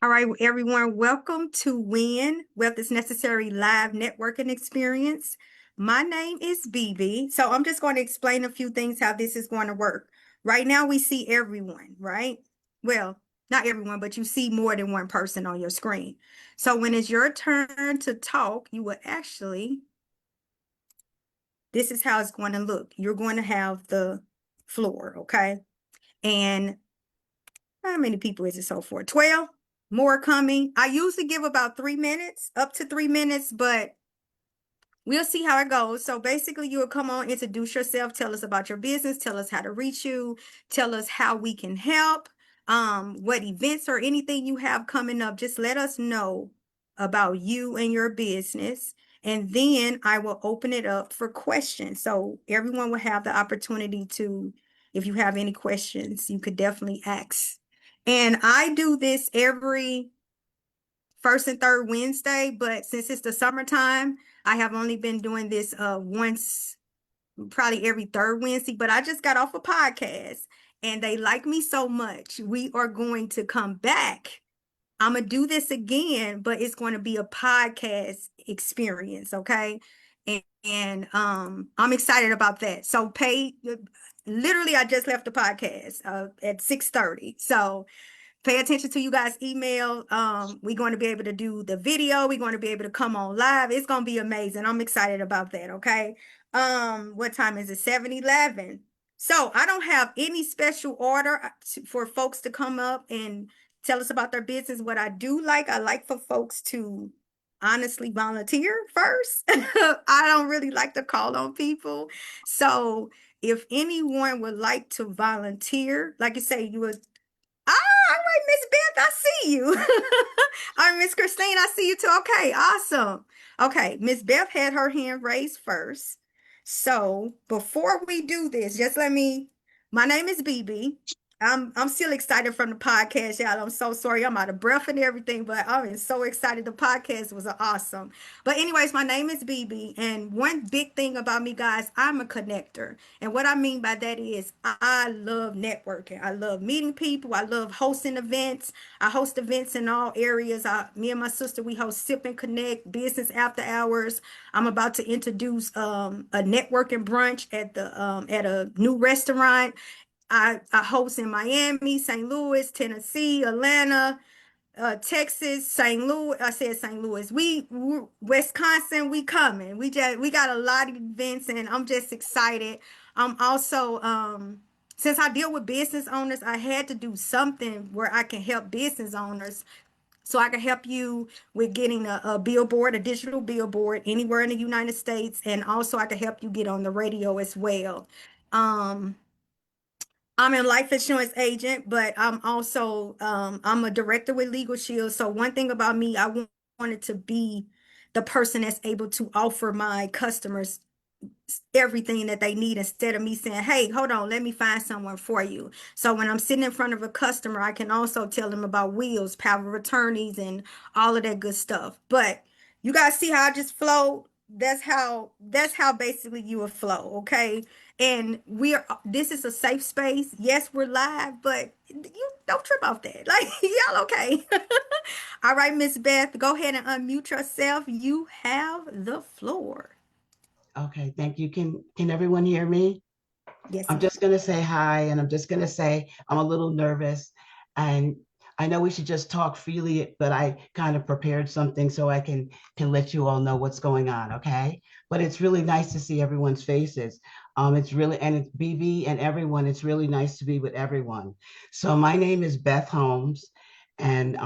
All right, everyone, welcome to Win Wealth is Necessary live networking experience. My name is BB. So I'm just going to explain a few things how this is going to work. Right now, we see everyone, right? Well, not everyone, but you see more than one person on your screen. So when it's your turn to talk, you will actually, this is how it's going to look. You're going to have the floor, okay? And how many people is it so far? 12? More coming. I usually give about 3 minutes, up to 3 minutes, but we'll see how it goes. So basically, you will come on, introduce yourself, tell us about your business, tell us how to reach you, tell us how we can help, what events or anything you have coming up. Just let us know about you and your business. And then I will open it up for questions. So everyone will have the opportunity to, if you have any questions, you could definitely ask. And I do this every first and third Wednesday, but since it's the summertime, I have only been doing this once, probably every third Wednesday, but I just got off a podcast and they like me so much. We are going to come back. I'm going to do this again, but it's going to be a podcast experience, okay? And I'm excited about that. So literally I just left the podcast at 6:30. So pay attention to you guys' email. We're going to be able to do the video. We're going to be able to come on live. It's going to be amazing. I'm excited about that. Okay. What time is it? 7:11. So I don't have any special order for folks to come up and tell us about their business. What I do like, I like for folks to honestly volunteer first. I don't really like to call on people. So if anyone would like to volunteer, like you say, you would. All right, Miss Beth, I see you. All right, Miss Christine, I see you too. Okay, awesome. Okay, Miss Beth had her hand raised first. So before we do this, my name is BB. I'm still excited from the podcast, y'all. I'm so sorry. I'm out of breath and everything, but I'm so excited. The podcast was awesome. But anyways, my name is BB, and one big thing about me, guys, I'm a connector. And what I mean by that is I love networking. I love meeting people. I love hosting events. I host events in all areas. Me and my sister, we host Sip and Connect, business after hours. I'm about to introduce a networking brunch at a new restaurant. I host in Miami, St. Louis, Tennessee, Atlanta, Texas, St. Louis. I said St. Louis. Wisconsin, we coming. We got a lot of events, and I'm just excited. I'm also since I deal with business owners, I had to do something where I can help business owners. So I can help you with getting a billboard, a digital billboard anywhere in the United States, and also I can help you get on the radio as well. Um, I'm a life insurance agent, but I'm also I'm a director with Legal Shield. So one thing about me, wanted to be the person that's able to offer my customers everything that they need instead of me saying, hey, hold on, let me find someone for you. So when I'm sitting in front of a customer, I can also tell them about wills, power of attorneys, and all of that good stuff. But you guys see how I just flow? That's how basically you will flow, okay? And this is a safe space. Yes, we're live, but you don't trip off that. Like, y'all okay. All right, Miss Beth, go ahead and unmute yourself. You have the floor. Okay, thank you. Can everyone hear me? Yes, I'm ma'am. just going to say hi, and I'm just going to say I'm a little nervous, and I know we should just talk freely, but I kind of prepared something so I can let you all know what's going on, okay? But it's really nice to see everyone's faces. It's really, and it's BB and everyone, it's really nice to be with everyone. So my name is Beth Holmes, and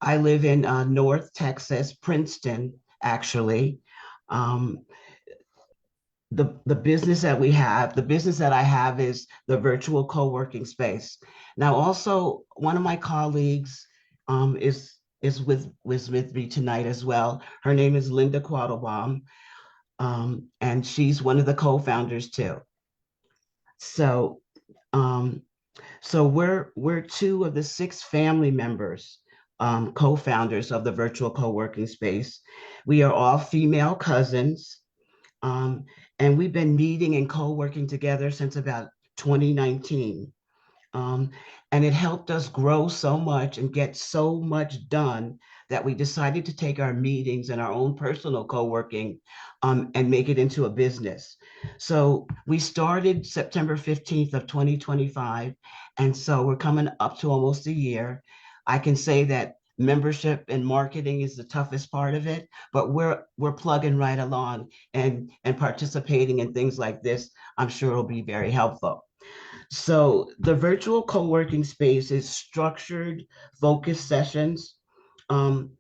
I live in North Texas, Princeton, actually. Um, the business that we have, the business that I have is the virtual co-working space. Now, also one of my colleagues is with me tonight as well. Her name is Linda Quattlebaum, and she's one of the co-founders too. So, um, so we're two of the six family members, co-founders of the virtual co-working space. We are all female cousins. Um, and we've been meeting and co-working together since about 2019. Um, and it helped us grow so much and get so much done that we decided to take our meetings and our own personal co-working and make it into a business. So we started September 15th of 2025. And so we're coming up to almost a year. I can say that membership and marketing is the toughest part of it, but we're plugging right along and participating in things like this. I'm sure it'll be very helpful. So the virtual co-working space is structured, focused sessions. Um,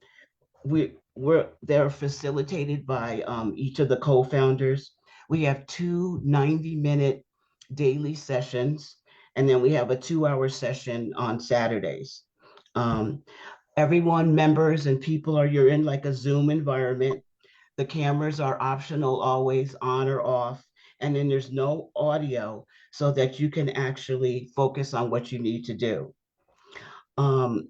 they're facilitated by each of the co-founders. We have two 90-minute daily sessions, and then we have a 2-hour session on Saturdays. Um, Everyone, members and people are you're in like a Zoom environment. The cameras are optional, always on or off. And then there's no audio so that you can actually focus on what you need to do. Um,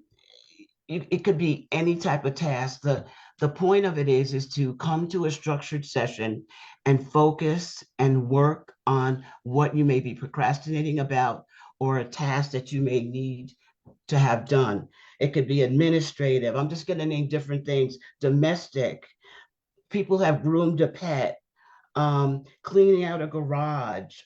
it could be any type of task. The point of it is to come to a structured session and focus and work on what you may be procrastinating about or a task that you may need to have done. It could be administrative. I'm just going to name different things. Domestic. People have groomed a pet, cleaning out a garage,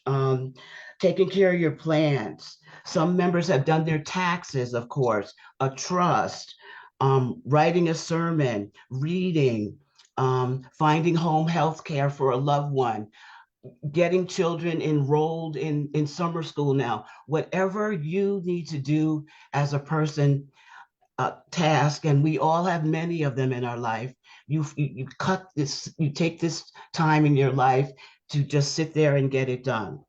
taking care of your plants. Some members have done their taxes, of course, a trust, writing a sermon, reading, finding home health care for a loved one, getting children enrolled in summer school now. Whatever you need to do as a person, task, and we all have many of them in our life. You cut this, you take this time in your life to just sit there and get it done.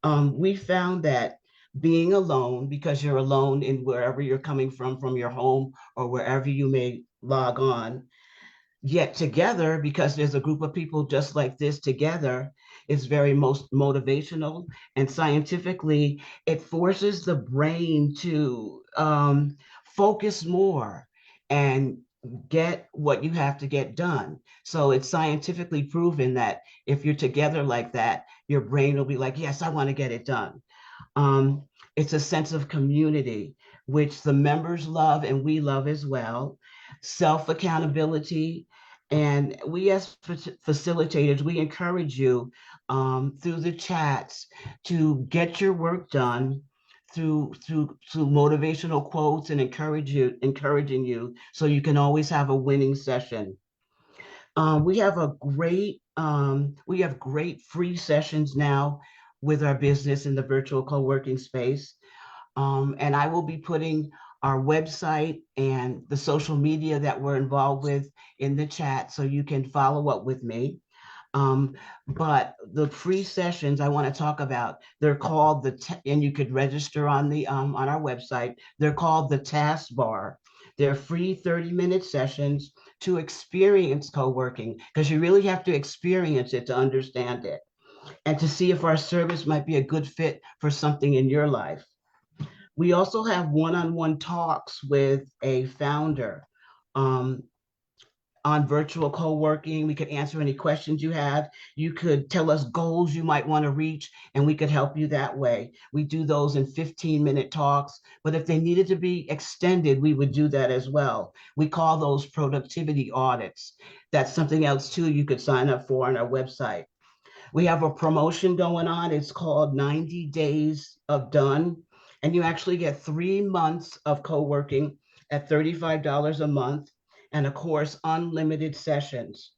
We found that being alone, because you're alone in wherever you're coming from your home or wherever you may log on, yet together, because there's a group of people just like this together, is very most motivational. And scientifically, it forces the brain to focus more and get what you have to get done. So it's scientifically proven that if you're together like that, your brain will be like, yes, I want to get it done. Um, it's a sense of community, which the members love and we love as well. Self accountability. And we, as facilitators, we encourage you through the chats to get your work done through motivational quotes and encouraging you so you can always have a winning session. We have great free sessions now with our business in the virtual co-working space. And I will be putting our website and the social media that we're involved with in the chat so you can follow up with me. Um, but the free sessions I want to talk about, they're called and you could register on our website. They're called the task bar. They're free 30-minute sessions to experience co-working, because you really have to experience it to understand it and to see if our service might be a good fit for something in your life. We also have one-on-one talks with a founder. Um, on virtual co-working. We could answer any questions you have. You could tell us goals you might want to reach, and we could help you that way. We do those in 15-minute talks, but if they needed to be extended, we would do that as well. We call those productivity audits. That's something else too you could sign up for on our website. We have a promotion going on. It's called 90 Days of Done. and you actually get 3 months of co-working at $35 a month, and of course, unlimited sessions.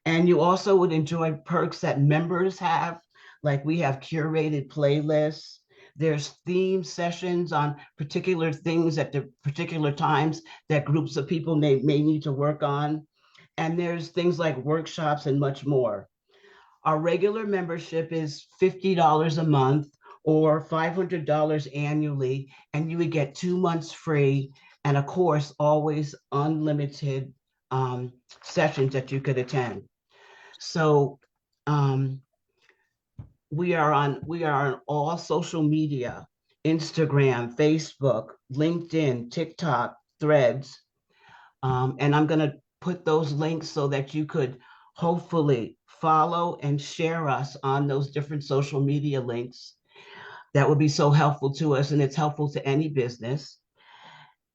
And you also would enjoy perks that members have, like we have curated playlists. There's theme sessions on particular things at the particular times that groups of people may need to work on. And there's things like workshops and much more. Our regular membership is $50 a month or $500 annually, and you would get 2 months free. And of course, always unlimited sessions that you could attend. So um, we are on all social media, Instagram, Facebook, LinkedIn, TikTok, Threads. And I'm going to put those links so that you could hopefully follow and share us on those different social media links. That would be so helpful to us, and it's helpful to any business.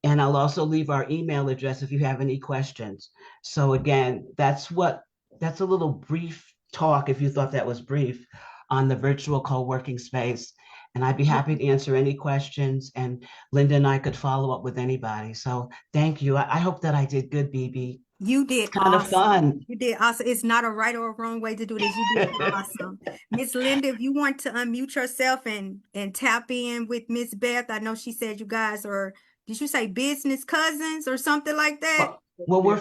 And I'll also leave our email address if you have any questions. So again, that's a little brief talk, if you thought that was brief, on the virtual co-working space. And I'd be happy to answer any questions. And Linda and I could follow up with anybody. So thank you. I hope that I did good, BB. You did Kind of awesome. fun. You did awesome. It's not a right or a wrong way to do this. You did awesome. Miss Linda, if you want to unmute yourself and tap in with Miss Beth, I know she said you guys are, did you say business cousins or something like that? Well,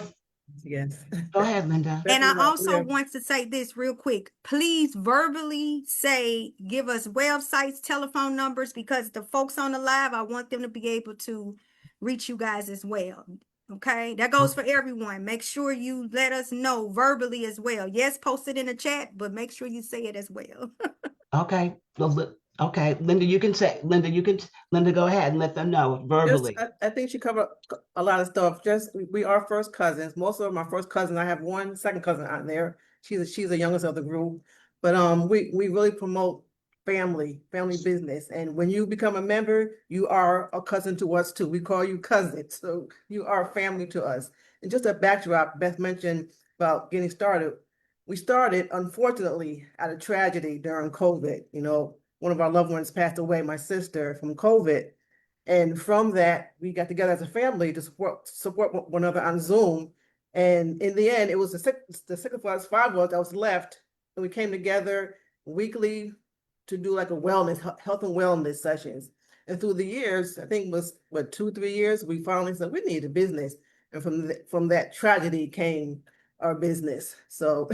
Yes. go ahead, Linda. And I also Yeah. want to say this real quick. Please verbally say, give us websites, telephone numbers, because the folks on the live, I want them to be able to reach you guys as well. Okay, that goes for everyone. Make sure you let us know verbally as well. Yes, post it in the chat, but make sure you say it as well. Okay. Okay, Linda, Linda, go ahead and let them know verbally. I think she covered a lot of stuff. We are first cousins. Most of my first cousins. I have one second cousin out there. She's the youngest of the group. But we really promote family business. And when you become a member, you are a cousin to us too. We call you cousins. So you are family to us. And just a backdrop, Beth mentioned about getting started. We started, unfortunately, out of tragedy during COVID. One of our loved ones passed away, my sister, from COVID. And from that, we got together as a family to support one another on Zoom. And in the end, it was the six of us, five of us that was left. And we came together weekly to do like a health and wellness sessions. And through the years, I think it was 2-3 years, we finally said we need a business. And from that tragedy came our business. So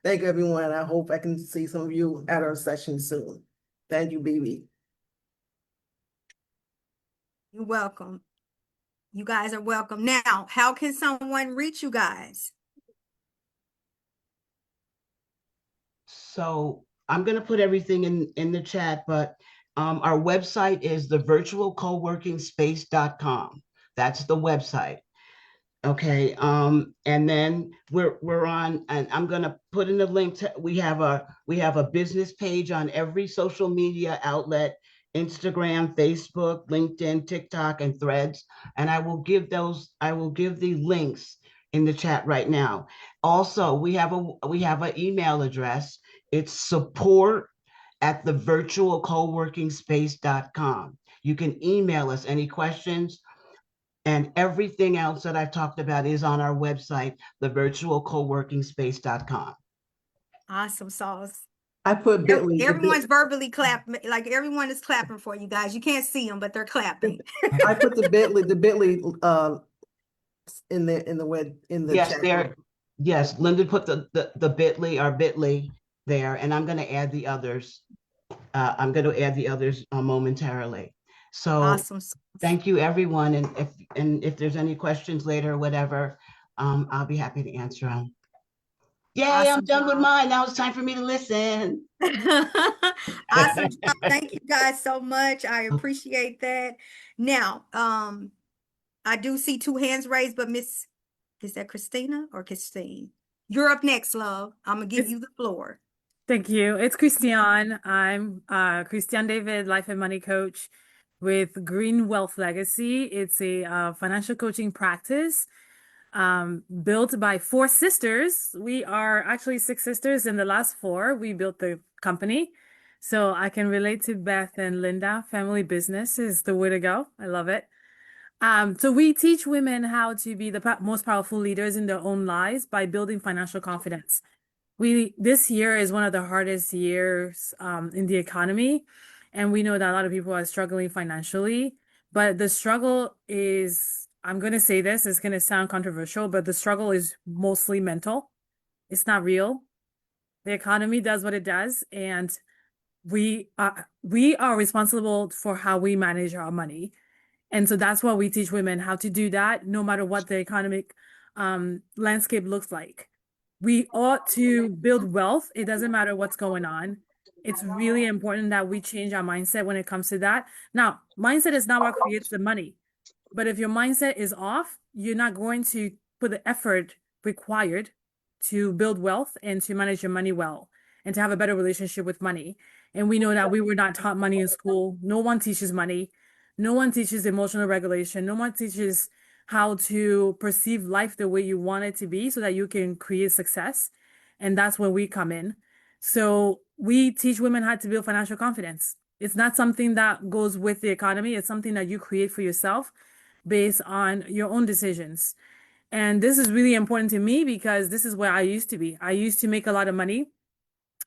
thank you, everyone. I hope I can see some of you at our session soon. Thank you, BB. You're welcome. You guys are welcome. Now, how can someone reach you guys? So I'm going to put everything in the chat, but our website is the virtualcoworkingspace.com. That's the website. Okay. And then we're on, and I'm gonna put in the link to, we have a business page on every social media outlet, Instagram, Facebook, LinkedIn, TikTok, and Threads. And I will give the links in the chat right now. Also, we have an email address. It's support@thevirtualcoworkingspace.com. You can email us any questions, and everything else that I've talked about is on our website, thevirtualcoworkingspace.com. Awesome sauce. I put Bitly. Everyone's verbally clapping, like everyone is clapping for you guys. You can't see them, but they're clapping. I put the Bitly in the Yes, chat. there. Yes, Linda put the Bitly, our Bitly there, and I'm going to add the others. Momentarily. So Awesome. thank you, everyone. And if there's any questions later or whatever, I'll be happy to answer them. Yay, Awesome I'm done with job. mine. Now it's time for me to listen. Awesome job. Thank you guys so much. I appreciate that. Now, I do see 2 hands raised, but is that Christina or Christine? You're up next, love. I'm gonna give you the floor. Thank you. It's Christiane. I'm Christiane David, life and money coach with Green Wealth Legacy. It's a financial coaching practice built by 4 sisters. We are actually 6 sisters. In the last 4, we built the company. So I can relate to Beth and Linda. Family business is the way to go. I love it. So we teach women how to be the most powerful leaders in their own lives by building financial confidence. This year is one of the hardest years in the economy, and we know that a lot of people are struggling financially. But the struggle is, I'm going to say this, it's going to sound controversial, but the struggle is mostly mental. It's not real. The economy does what it does, and we are responsible for how we manage our money. And so that's why we teach women how to do that, no matter what the economic landscape looks like. We ought to build wealth. It doesn't matter what's going on. It's really important that we change our mindset when it comes to that. Now, mindset is not what creates the money. But if your mindset is off, you're not going to put the effort required to build wealth and to manage your money well and to have a better relationship with money. And we know that we were not taught money in school. No one teaches money. No one teaches emotional regulation. No one teaches how to perceive life the way you want it to be so that you can create success. And that's where we come in. So we teach women how to build financial confidence. It's not something that goes with the economy. It's something that you create for yourself based on your own decisions. And this is really important to me because this is where I used to be. I used to make a lot of money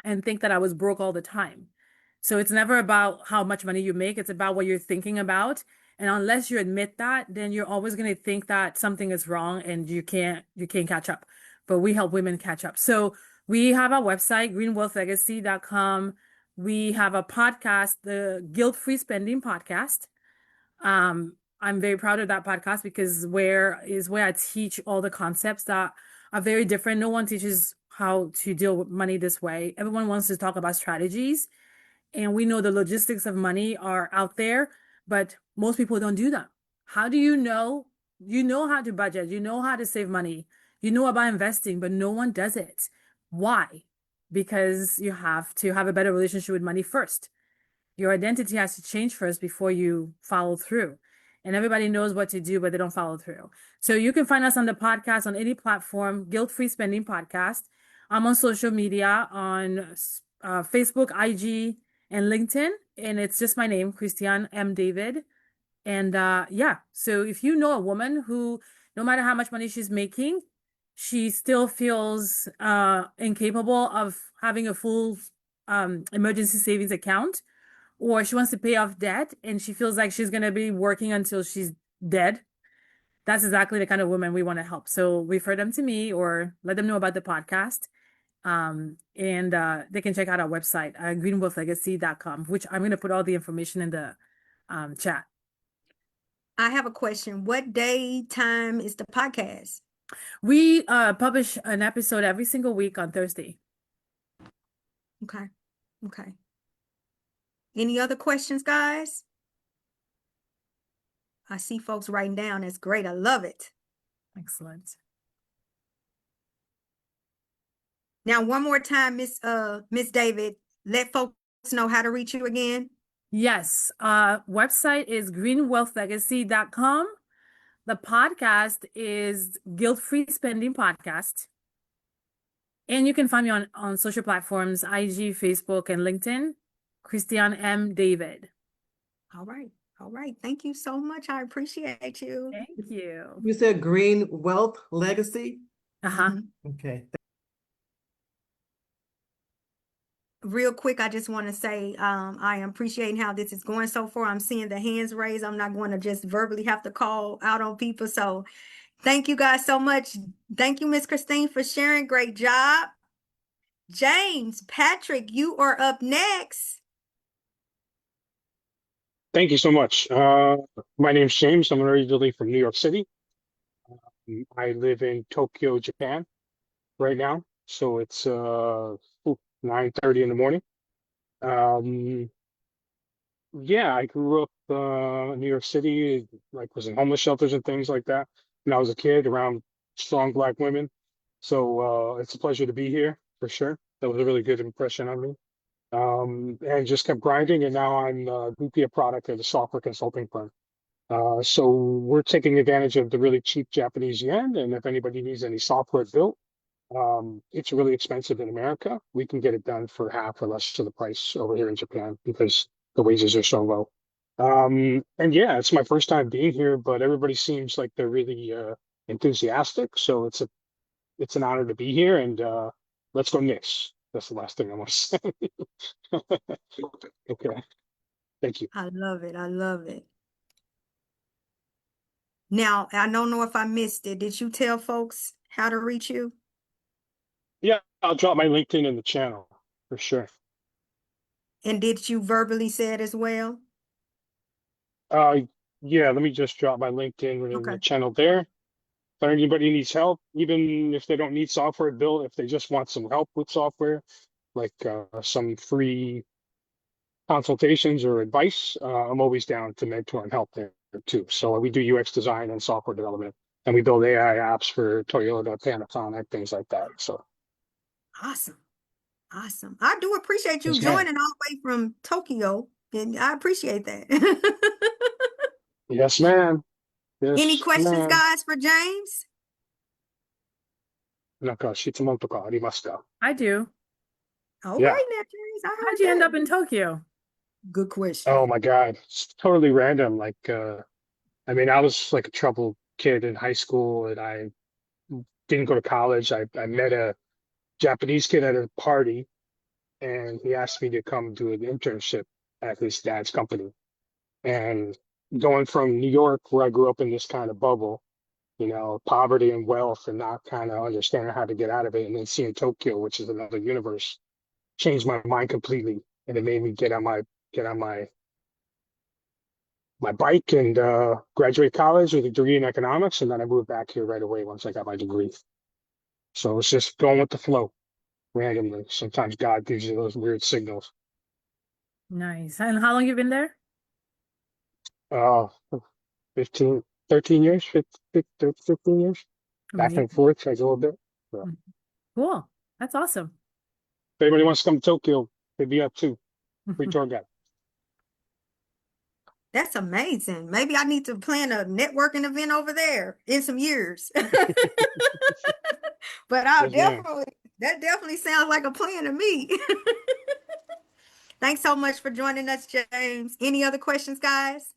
and think that I was broke all the time. So it's never about how much money you make, it's about what you're thinking about. And unless you admit that, then you're always going to think that something is wrong and you can't catch up. But we help women catch up. So we have our website, greenwealthlegacy.com. We have a podcast, the Guilt-Free Spending Podcast. I'm very proud of that podcast because where I teach all the concepts that are very different. No one teaches how to deal with money this way. Everyone wants to talk about strategies, and we know the logistics of money are out there, but most people don't do that. How do you know? You know how to budget, you know how to save money, you know about investing, but no one does it. Why? Because you have to have a better relationship with money first. Your identity has to change first before you follow through. And everybody knows what to do, but they don't follow through. So you can find us on the podcast on any platform, Guilt-Free Spending Podcast. I'm on social media on Facebook, IG, and LinkedIn. And it's just my name, Christiane M. David. And yeah, so if you know a woman who, no matter how much money she's making, she still feels incapable of having a full emergency savings account, or she wants to pay off debt and she feels like she's going to be working until she's dead, that's exactly the kind of woman we want to help. So refer them to me or let them know about the podcast. And they can check out our website, greenwealthlegacy.com, which I'm going to put all the information in the chat. I have a question. What day time is the podcast? We publish an episode every single week on Thursday. Okay. Okay. Any other questions, guys? I see folks writing down. That's great. I love it. Excellent. Now, one more time, Miss David, let folks know how to reach you again. Yes. Website is greenwealthlegacy.com. The podcast is Guilt-Free Spending Podcast. And you can find me on social platforms, IG, Facebook, and LinkedIn, Christiane M. David. All right. All right. Thank you so much. I appreciate you. Thank you. You said Green Wealth Legacy? Uh-huh. Mhm. Okay. Real quick, I just want to say I am appreciating how this is going so far. I'm seeing the hands raised. I'm not going to just verbally have to call out on people. So thank you guys so much. Thank you, Miss Christine, for sharing. Great job. James, Patrick, you are up next. Thank you so much. My name's James. I'm originally from New York City. I live in Tokyo, Japan right now. So it's 9:30 in the morning. Yeah, I grew up in New York City, like was in homeless shelters and things like that when I was a kid around strong Black women. So it's a pleasure to be here for sure. That was a really good impression on me. And just kept grinding, and now I'm VP of product at a software consulting firm. So we're taking advantage of the really cheap Japanese yen, and if anybody needs any software built, It's really expensive in America. We can get it done for half or less of the price over here in Japan because the wages are so low. And yeah, it's my first time being here, but everybody seems like they're really enthusiastic. So it's an honor to be here, and let's go Knicks. That's the last thing I want to say. Okay, thank you. I love it. I love it. Now, I don't know if I missed it. Did you tell folks how to reach you? Yeah, I'll drop my LinkedIn in the channel for sure. And did you verbally say it as well? Uh, yeah, let me just drop my LinkedIn in the Okay. channel there. If anybody needs help, even if they don't need software built, if they just want some help with software, like some free consultations or advice, I'm always down to mentor and help there too. So we do UX design and software development, and we build AI apps for Toyota, Panasonic, things like that. So Awesome. Awesome. I do appreciate you yes, ma'am. joining all the way from Tokyo. And I appreciate that. Yes, ma'am. Any Yes, questions, ma'am. guys, for James? なんか質問とかありますか? I do. All Yeah. right now, James. I How'd heard you end that. up in Tokyo? Good question. Oh my God. It's totally random. Like, I mean, I was like a troubled kid in high school and I didn't go to college. I met a Japanese kid at a party and he asked me to come do an internship at his dad's company. And going from New York, where I grew up in this kind of bubble, you know, poverty and wealth and not kind of understanding how to get out of it, and then seeing Tokyo, which is another universe, changed my mind completely. And it made me get on my bike and graduate college with a degree in economics. And then I moved back here right away once I got my degree. So it's just going with the flow randomly. Sometimes God gives you those weird signals. Nice. And how long you been there? Uh, 15, 13 years, 15 years, back and Amazing. forth, I go a bit. So Cool. That's awesome. if anybody wants to come to Tokyo, hit me up too. Free tour guide. That's amazing. Maybe I need to plan a networking event over there in some years. But Yes, ma'am. that definitely sounds like a plan to me. Thanks so much for joining us, James. Any other questions, guys?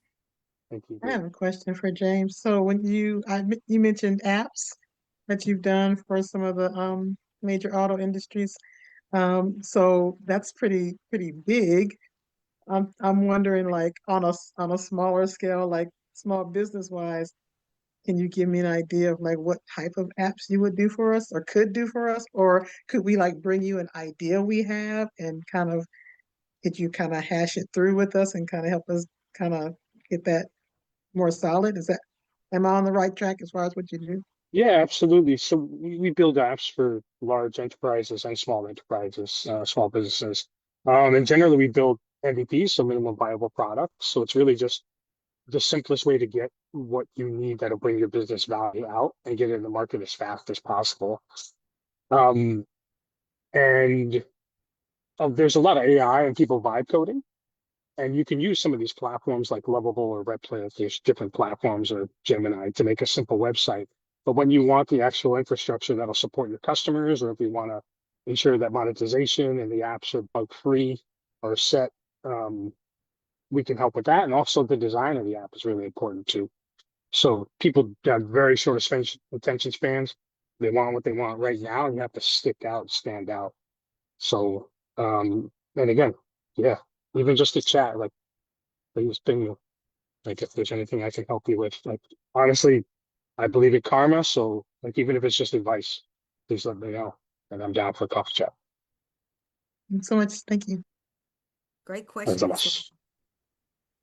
Thank you. I have a question for James. So when you mentioned apps that you've done for some of the major auto industries. So that's pretty big. I'm wondering, like on a smaller scale, like small business wise, can you give me an idea of like what type of apps you would do for us or could do for us? Or could we like bring you an idea we have and kind of could you kind of hash it through with us and kind of help us kind of get that more solid? Am I on the right track as far as what you do? Yeah, absolutely. So we build apps for large enterprises and small enterprises, small businesses. And generally we build MVPs, so minimum viable products. So it's really just the simplest way to get what you need that'll bring your business value out and get it in the market as fast as possible. Um, and there's a lot of AI and people vibe coding. And you can use some of these platforms like Lovable or Replit. There's different platforms or Gemini to make a simple website. But when you want the actual infrastructure that'll support your customers, or if you want to ensure that monetization and the apps are bug free or set, we can help with that. And also the design of the app is really important too. So people have very short attention spans. They want what they want right now, and you have to stick out, stand out. So, and again, yeah, even just a chat, like please ping me. Like if there's anything I can help you with. Like honestly, I believe in karma. So like even if it's just advice, please let me know. And I'm down for a coffee chat. Thanks so much. Thank you. Great Thanks a questions.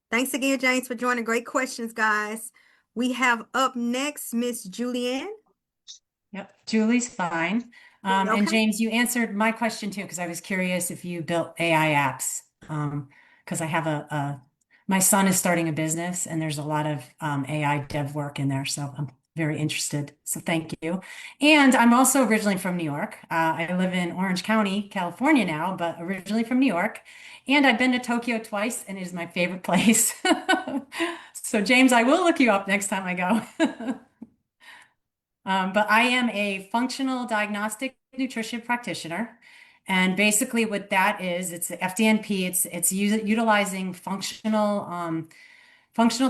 lot. Thanks again, James, for joining. Great questions, guys. We have up next Miss Julianne. Yep, Julie's fine. And Okay. James, you answered my question too, because I was curious if you built AI apps. Because I have my son is starting a business and there's a lot of AI dev work in there. So I'm very interested. So thank you. And I'm also originally from New York. I live in Orange County, California now, but originally from New York. And I've been to Tokyo twice and it is my favorite place. So James, I will look you up next time I go. But I am a functional diagnostic nutrition practitioner. And basically what that is, it's the FDNP, it's utilizing functional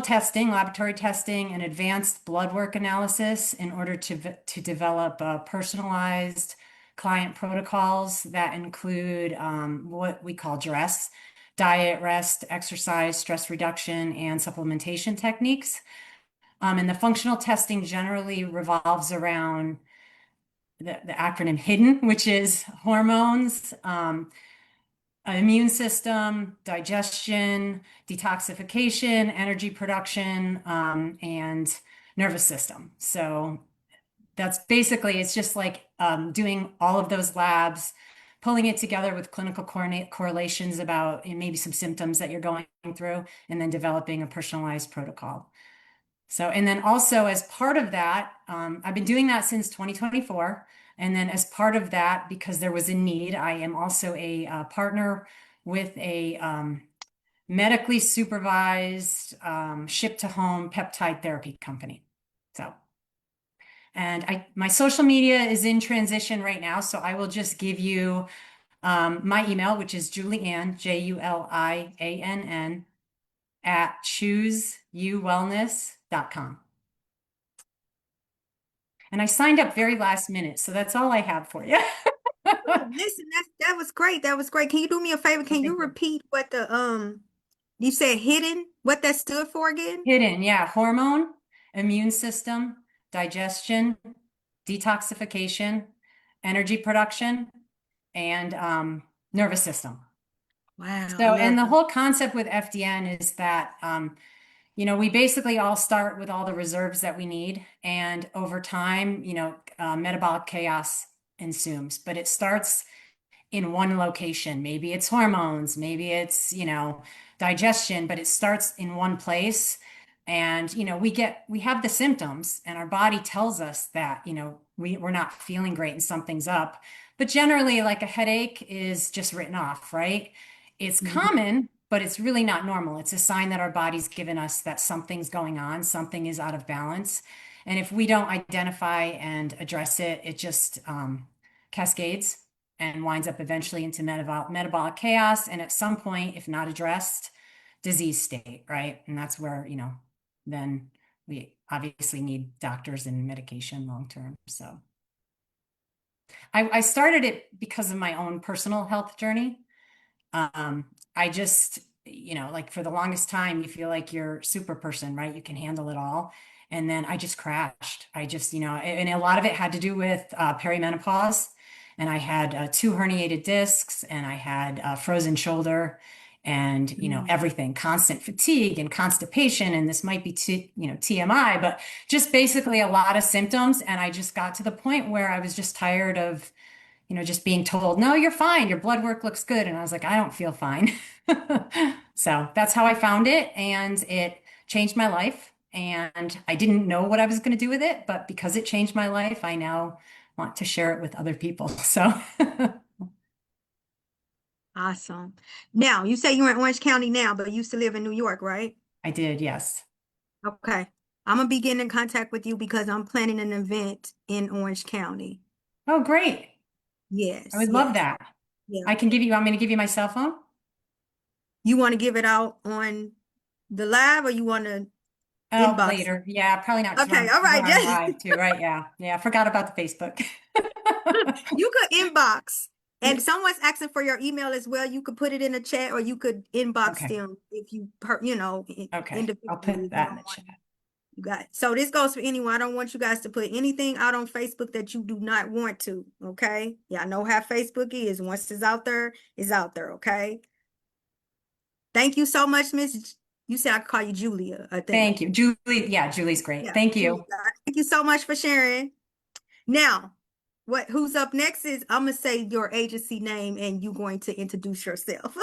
testing, laboratory testing, and advanced blood work analysis in order to develop personalized client protocols that include what we call DRESS, diet, rest, exercise, stress reduction, and supplementation techniques. And the functional testing generally revolves around the acronym HIDDEN, which is hormones, immune system, digestion, detoxification, energy production, and nervous system. So that's basically, it's just like doing all of those labs, pulling it together with clinical correlations about maybe some symptoms that you're going through, and then developing a personalized protocol. So, and then also as part of that, I've been doing that since 2024. And then as part of that, because there was a need, I am also a partner with a medically supervised ship to home peptide therapy company. So, and my social media is in transition right now. So I will just give you my email, which is Julianne, JuliAnn at chooseyouwellness.com. And I signed up very last minute, so that's all I have for you. Listen, that was great. That was great. Can you do me a favor? Can Thank you you. repeat what the you said hidden, what that stood for again? Hidden, yeah. Hormone, immune system, digestion, detoxification, energy production, and nervous system. Wow. So, and the whole concept with FDN is that, we basically all start with all the reserves that we need. And over time, metabolic chaos ensues, but it starts in one location. Maybe it's hormones, maybe it's, digestion, but it starts in one place. And, we have the symptoms and our body tells us that, we're not feeling great and something's up. But generally, like a headache is just written off, right? It's common, but it's really not normal. It's a sign that our body's given us that something's going on, something is out of balance. And if we don't identify and address it, it just cascades and winds up eventually into metabolic chaos. And at some point, if not addressed, disease state, right? And that's where, then we obviously need doctors and medication long term. So I started it because of my own personal health journey. I just, like for the longest time, you feel like you're super person, right? You can handle it all. And then I just crashed. I just, and a lot of it had to do with perimenopause. And I had 2 herniated discs and I had a frozen shoulder and, everything, constant fatigue and constipation. And this might be, TMI, but just basically a lot of symptoms. And I just got to the point where I was just tired of, just being told, no, you're fine. Your blood work looks good. And I was like, I don't feel fine. So that's how I found it. And it changed my life. And I didn't know what I was going to do with it. But because it changed my life, I now want to share it with other people. So Awesome. Now, you say you're in Orange County now, but you used to live in New York, right? I did, yes. Okay. I'm gonna be getting in contact with you because I'm planning an event in Orange County. Oh, great. I Yes, would love yes. that. Yeah. Want me to give you my cell phone? You want to give it out on the live or you want to inbox? Later. Yeah, probably not. 'Cause Okay, we're all right. on live too, right? Yeah. Yeah. I forgot about the Facebook. You could inbox. And someone's asking for your email as well. You could put it in the chat or you could inbox Okay. them if you, Okay. individually. I'll put if you that in don't the want chat. You got it. So this goes for anyone. I don't want you guys to put anything out on Facebook that you do not want to. Okay. Yeah, I know how Facebook is. Once it's out there, it's out there. Okay. Thank you so much, Miss. You said I could call you Julia, I think. Thank you. Julie. Yeah, Julie's great. Yeah, Thank Julia. you. Thank you so much for sharing. Now, who's up next is I'm gonna say your agency name and you're going to introduce yourself.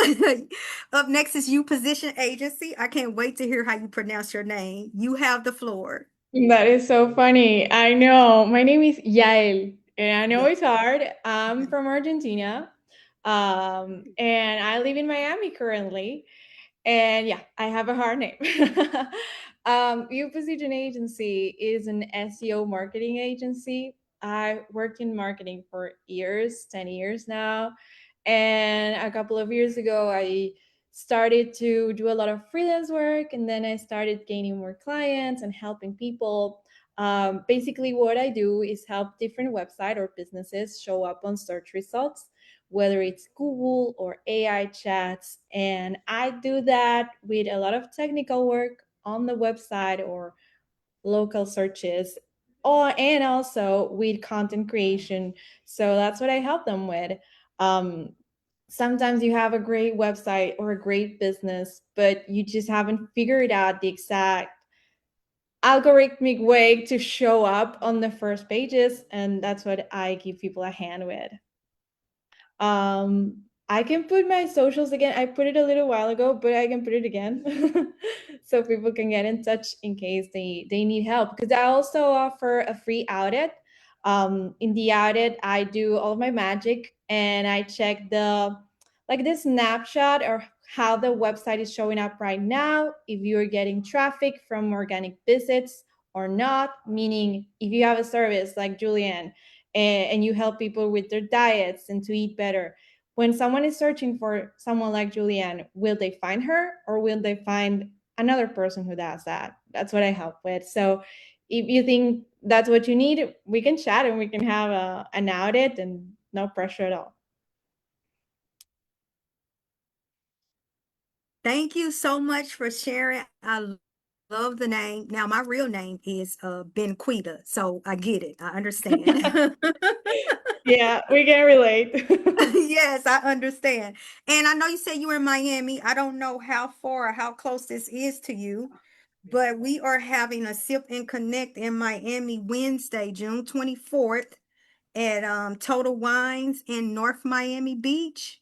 Up next is You Position Agency. I can't wait to hear how you pronounce your name. You have the floor. That is so funny. I know. My name is Yael, and I know Yeah. it's hard. I'm from Argentina, and I live in Miami currently. And yeah, I have a hard name. View Position Agency is an SEO marketing agency. I worked in marketing for years, 10 years now. And a couple of years ago, I started to do a lot of freelance work, and then I started gaining more clients and helping people. Basically, what I do is help different websites or businesses show up on search results, whether it's Google or AI chats. And I do that with a lot of technical work on the website or local searches, or and also with content creation. So that's what I help them with. Um, Sometimes you have a great website or a great business, but you just haven't figured out the exact algorithmic way to show up on the first pages, and that's what I give people a hand with. I can put my socials again. I put it a little while ago, but I can put it again so people can get in touch in case they need help. Because I also offer a free audit. In the audit, I do all of my magic and I check the snapshot or how the website is showing up right now, if you're getting traffic from organic visits or not, meaning if you have a service like Julianne and you help people with their diets and to eat better. When someone is searching for someone like Julianne, will they find her or will they find another person who does that? That's what I help with. So if you think that's what you need, we can chat and we can have an audit and no pressure at all. Thank you so much for sharing. I love the name. Now, my real name is Benquita, so I get it. I understand. Yeah, we can relate. Yes, I understand. And I know you said you were in Miami. I don't know how far or how close this is to you, but we are having a Sip and Connect in Miami Wednesday, June 24th at Total Wines in North Miami Beach.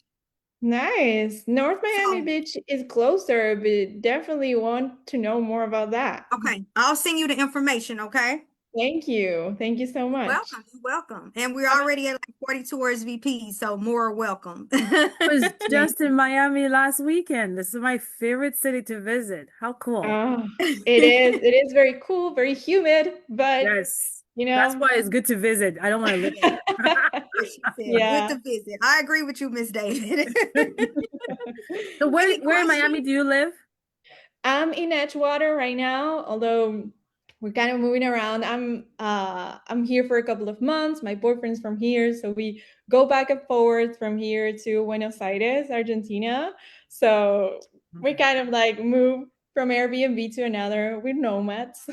Nice. North Miami So, Beach is closer, but definitely want to know more about that. okay, I'll send you the information, okay? Thank you. Thank you so much. Welcome, you're welcome. And we're already at like 42 RSVP, so more welcome. Was Thank just in Miami last weekend. This is my favorite city to visit. How cool. Oh, it is. It is very cool, very humid, but Yes. you That's know, why it's good to visit. I don't want to live there. She said, good yeah. to visit. I agree with you, Miss David. So where Any where in Miami questions? do you live? I'm in Edgewater right now, although we're kind of moving around. I'm here for a couple of months. My boyfriend's from here, so we go back and forth from here to Buenos Aires, Argentina. So we kind of like move from Airbnb to another. We're nomads.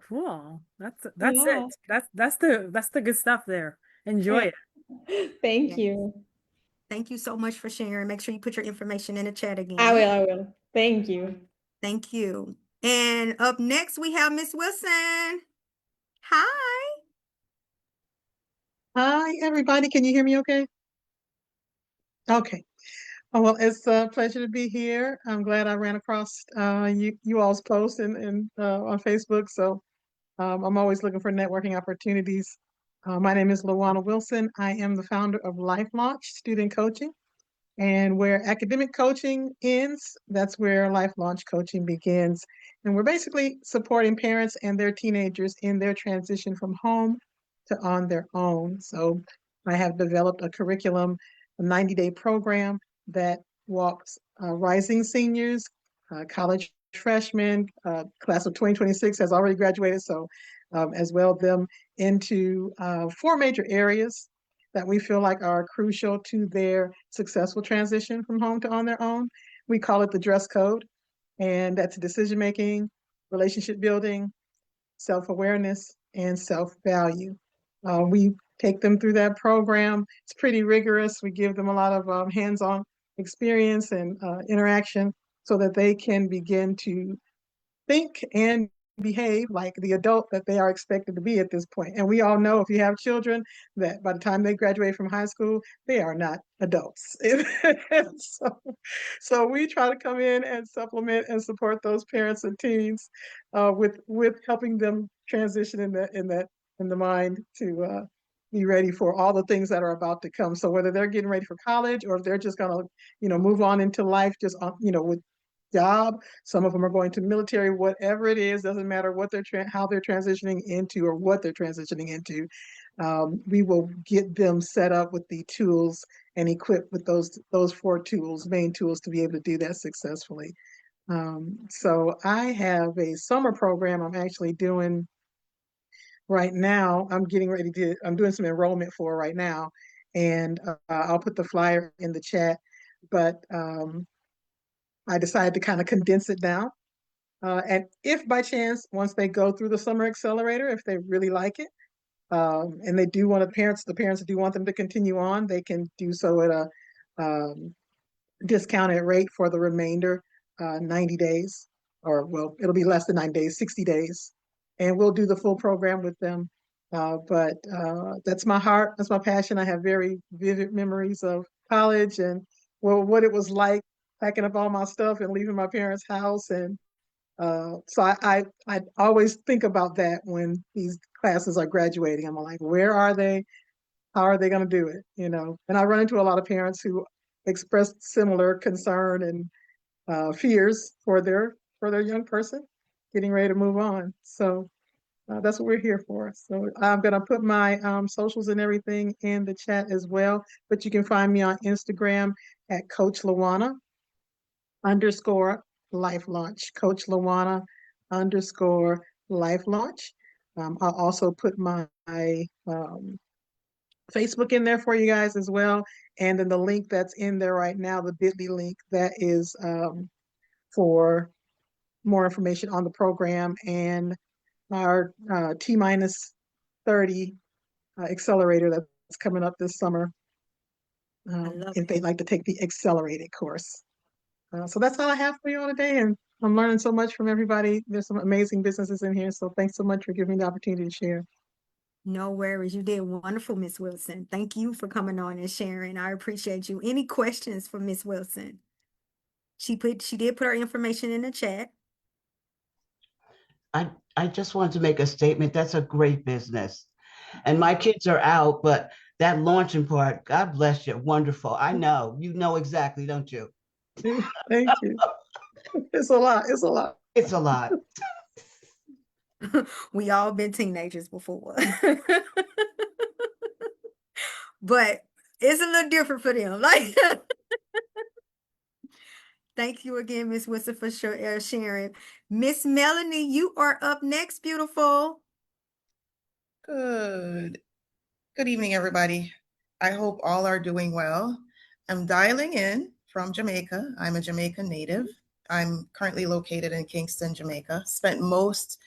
Cool. That's Yeah. it. That's the good stuff there. Enjoy it. Thank Yes. you. Thank you so much for sharing. Make sure you put your information in the chat I again. will. I will. Thank you. Thank you. And up next, we have Miss Wilson. Hi. Hi, everybody. Can you hear me okay? Okay. Oh, well, it's a pleasure to be here. I'm glad I ran across you all's post and on Facebook. So I'm always looking for networking opportunities. My name is Lawana Wilson. I am the founder of Life Launch Student Coaching. And where academic coaching ends, that's where life launch coaching begins. And we're basically supporting parents and their teenagers in their transition from home to on their own. So I have developed a curriculum, a 90-day program that walks rising seniors, college freshmen, class of 2026 has already graduated, so as well them into 4 major areas that we feel like are crucial to their successful transition from home to on their own. We call it the dress code, and that's decision making, relationship building, self-awareness, and self-value. We take them through that program. It's pretty rigorous. We give them a lot of hands-on experience and interaction so that they can begin to think and behave like the adult that they are expected to be at this point. And we all know if you have children that by the time they graduate from high school, they are not adults. so, so we try to come in and supplement and support those parents and teens with helping them transition in the mind to be ready for all the things that are about to come. So whether they're getting ready for college or if they're just gonna, move on into life just with job. Some of them are going to military, whatever it is, doesn't matter what how they're transitioning into or what they're transitioning into. We will get them set up with the tools and equipped with those 4 tools, main tools, to be able to do that successfully. So I have a summer program I'm actually doing right now. I'm doing some enrollment for right now, and I'll put the flyer in the chat. But I decided to kind of condense it down. And if by chance, once they go through the summer accelerator, if they really like it, and they do want the parents do want them to continue on, they can do so at a discounted rate for the remainder 90 days, or well, it'll be less than 90 days, 60 days. And we'll do the full program with them. But that's my heart, that's my passion. I have very vivid memories of college and well, what it was like packing up all my stuff and leaving my parents' house. And so I always think about that when these classes are graduating. I'm like, where are they? How are they going to do it? You know, and I run into a lot of parents who express similar concern and fears for their young person getting ready to move on. So that's what we're here for. So I'm going to put my socials and everything in the chat as well. But you can find me on Instagram at Coach Lawana _Life Launch. Coach Lawana _Life Launch. I'll also put my Facebook in there for you guys as well. And then the link that's in there right now, the bit.ly link, that is for more information on the program and our T-30 accelerator that's coming up this summer. love If they'd it. like to take the accelerated course. So that's all I have for you all today. And I'm learning so much from everybody. There's some amazing businesses in here. So thanks so much for giving me the opportunity to share. No worries. You did wonderful, Miss Wilson. Thank you for coming on and sharing. I appreciate you. Any questions for Miss Wilson? She did put her information in the chat. I just want to make a statement. That's a great business. And my kids are out, but that launching part, God bless you. Wonderful. I know. You know exactly, don't you? Thank you. It's a lot. It's a lot. It's a lot. We all been teenagers before. But it's a little different for them. Like, thank you again, Miss Wilson, for sharing. Miss Melanie, you are up next, beautiful. Good. Good evening, everybody. I hope all are doing well. I'm dialing in from Jamaica. I'm a Jamaican native. I'm currently located in Kingston, Jamaica. Spent most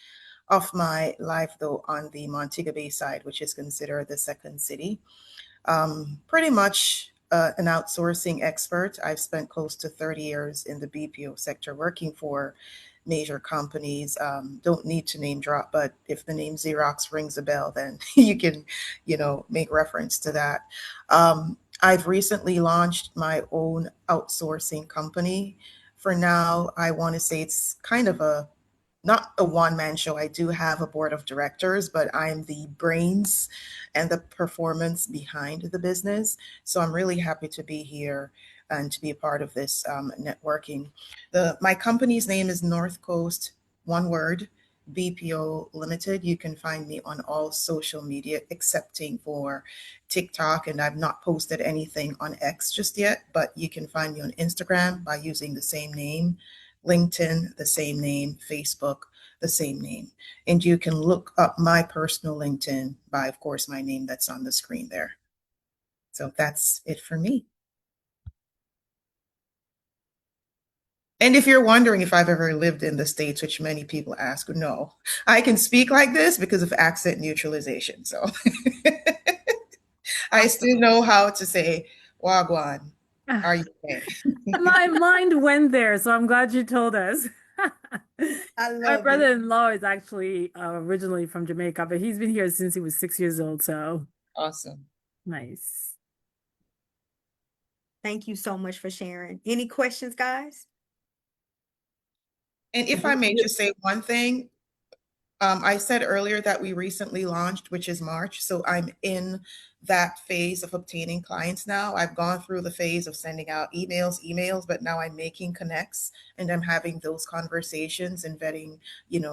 of my life, though, on the Montego Bay side, which is considered the second city. Pretty much an outsourcing expert. I've spent close to 30 years in the BPO sector working for major companies. Don't need to name drop, but if the name Xerox rings a bell, then you can, make reference to that. I've recently launched my own outsourcing company. For now, I want to say it's kind of not a one-man show. I do have a board of directors, but I'm the brains and the performance behind the business. So I'm really happy to be here and to be a part of this networking. My company's name is North Coast, one word, BPO Limited. You can find me on all social media excepting for TikTok, and I've not posted anything on X just yet, but you can find me on Instagram by using the same name, LinkedIn, the same name, Facebook, the same name. And you can look up my personal LinkedIn by, of course, my name that's on the screen there. So that's it for me. And if you're wondering if I've ever lived in the States, which many people ask, no, I can speak like this because of accent neutralization. So I still know how to say, Wagwan, are you okay? My mind went there, so I'm glad you told us. I My love it. brother-in-law is actually originally from Jamaica, but he's been here since he was 6 years old, so Awesome. nice. Thank you so much for sharing. Any questions, guys? And if I may just say one thing, I said earlier that we recently launched, which is March. So I'm in that phase of obtaining clients now. I've gone through the phase of sending out emails, but now I'm making connects and I'm having those conversations and vetting,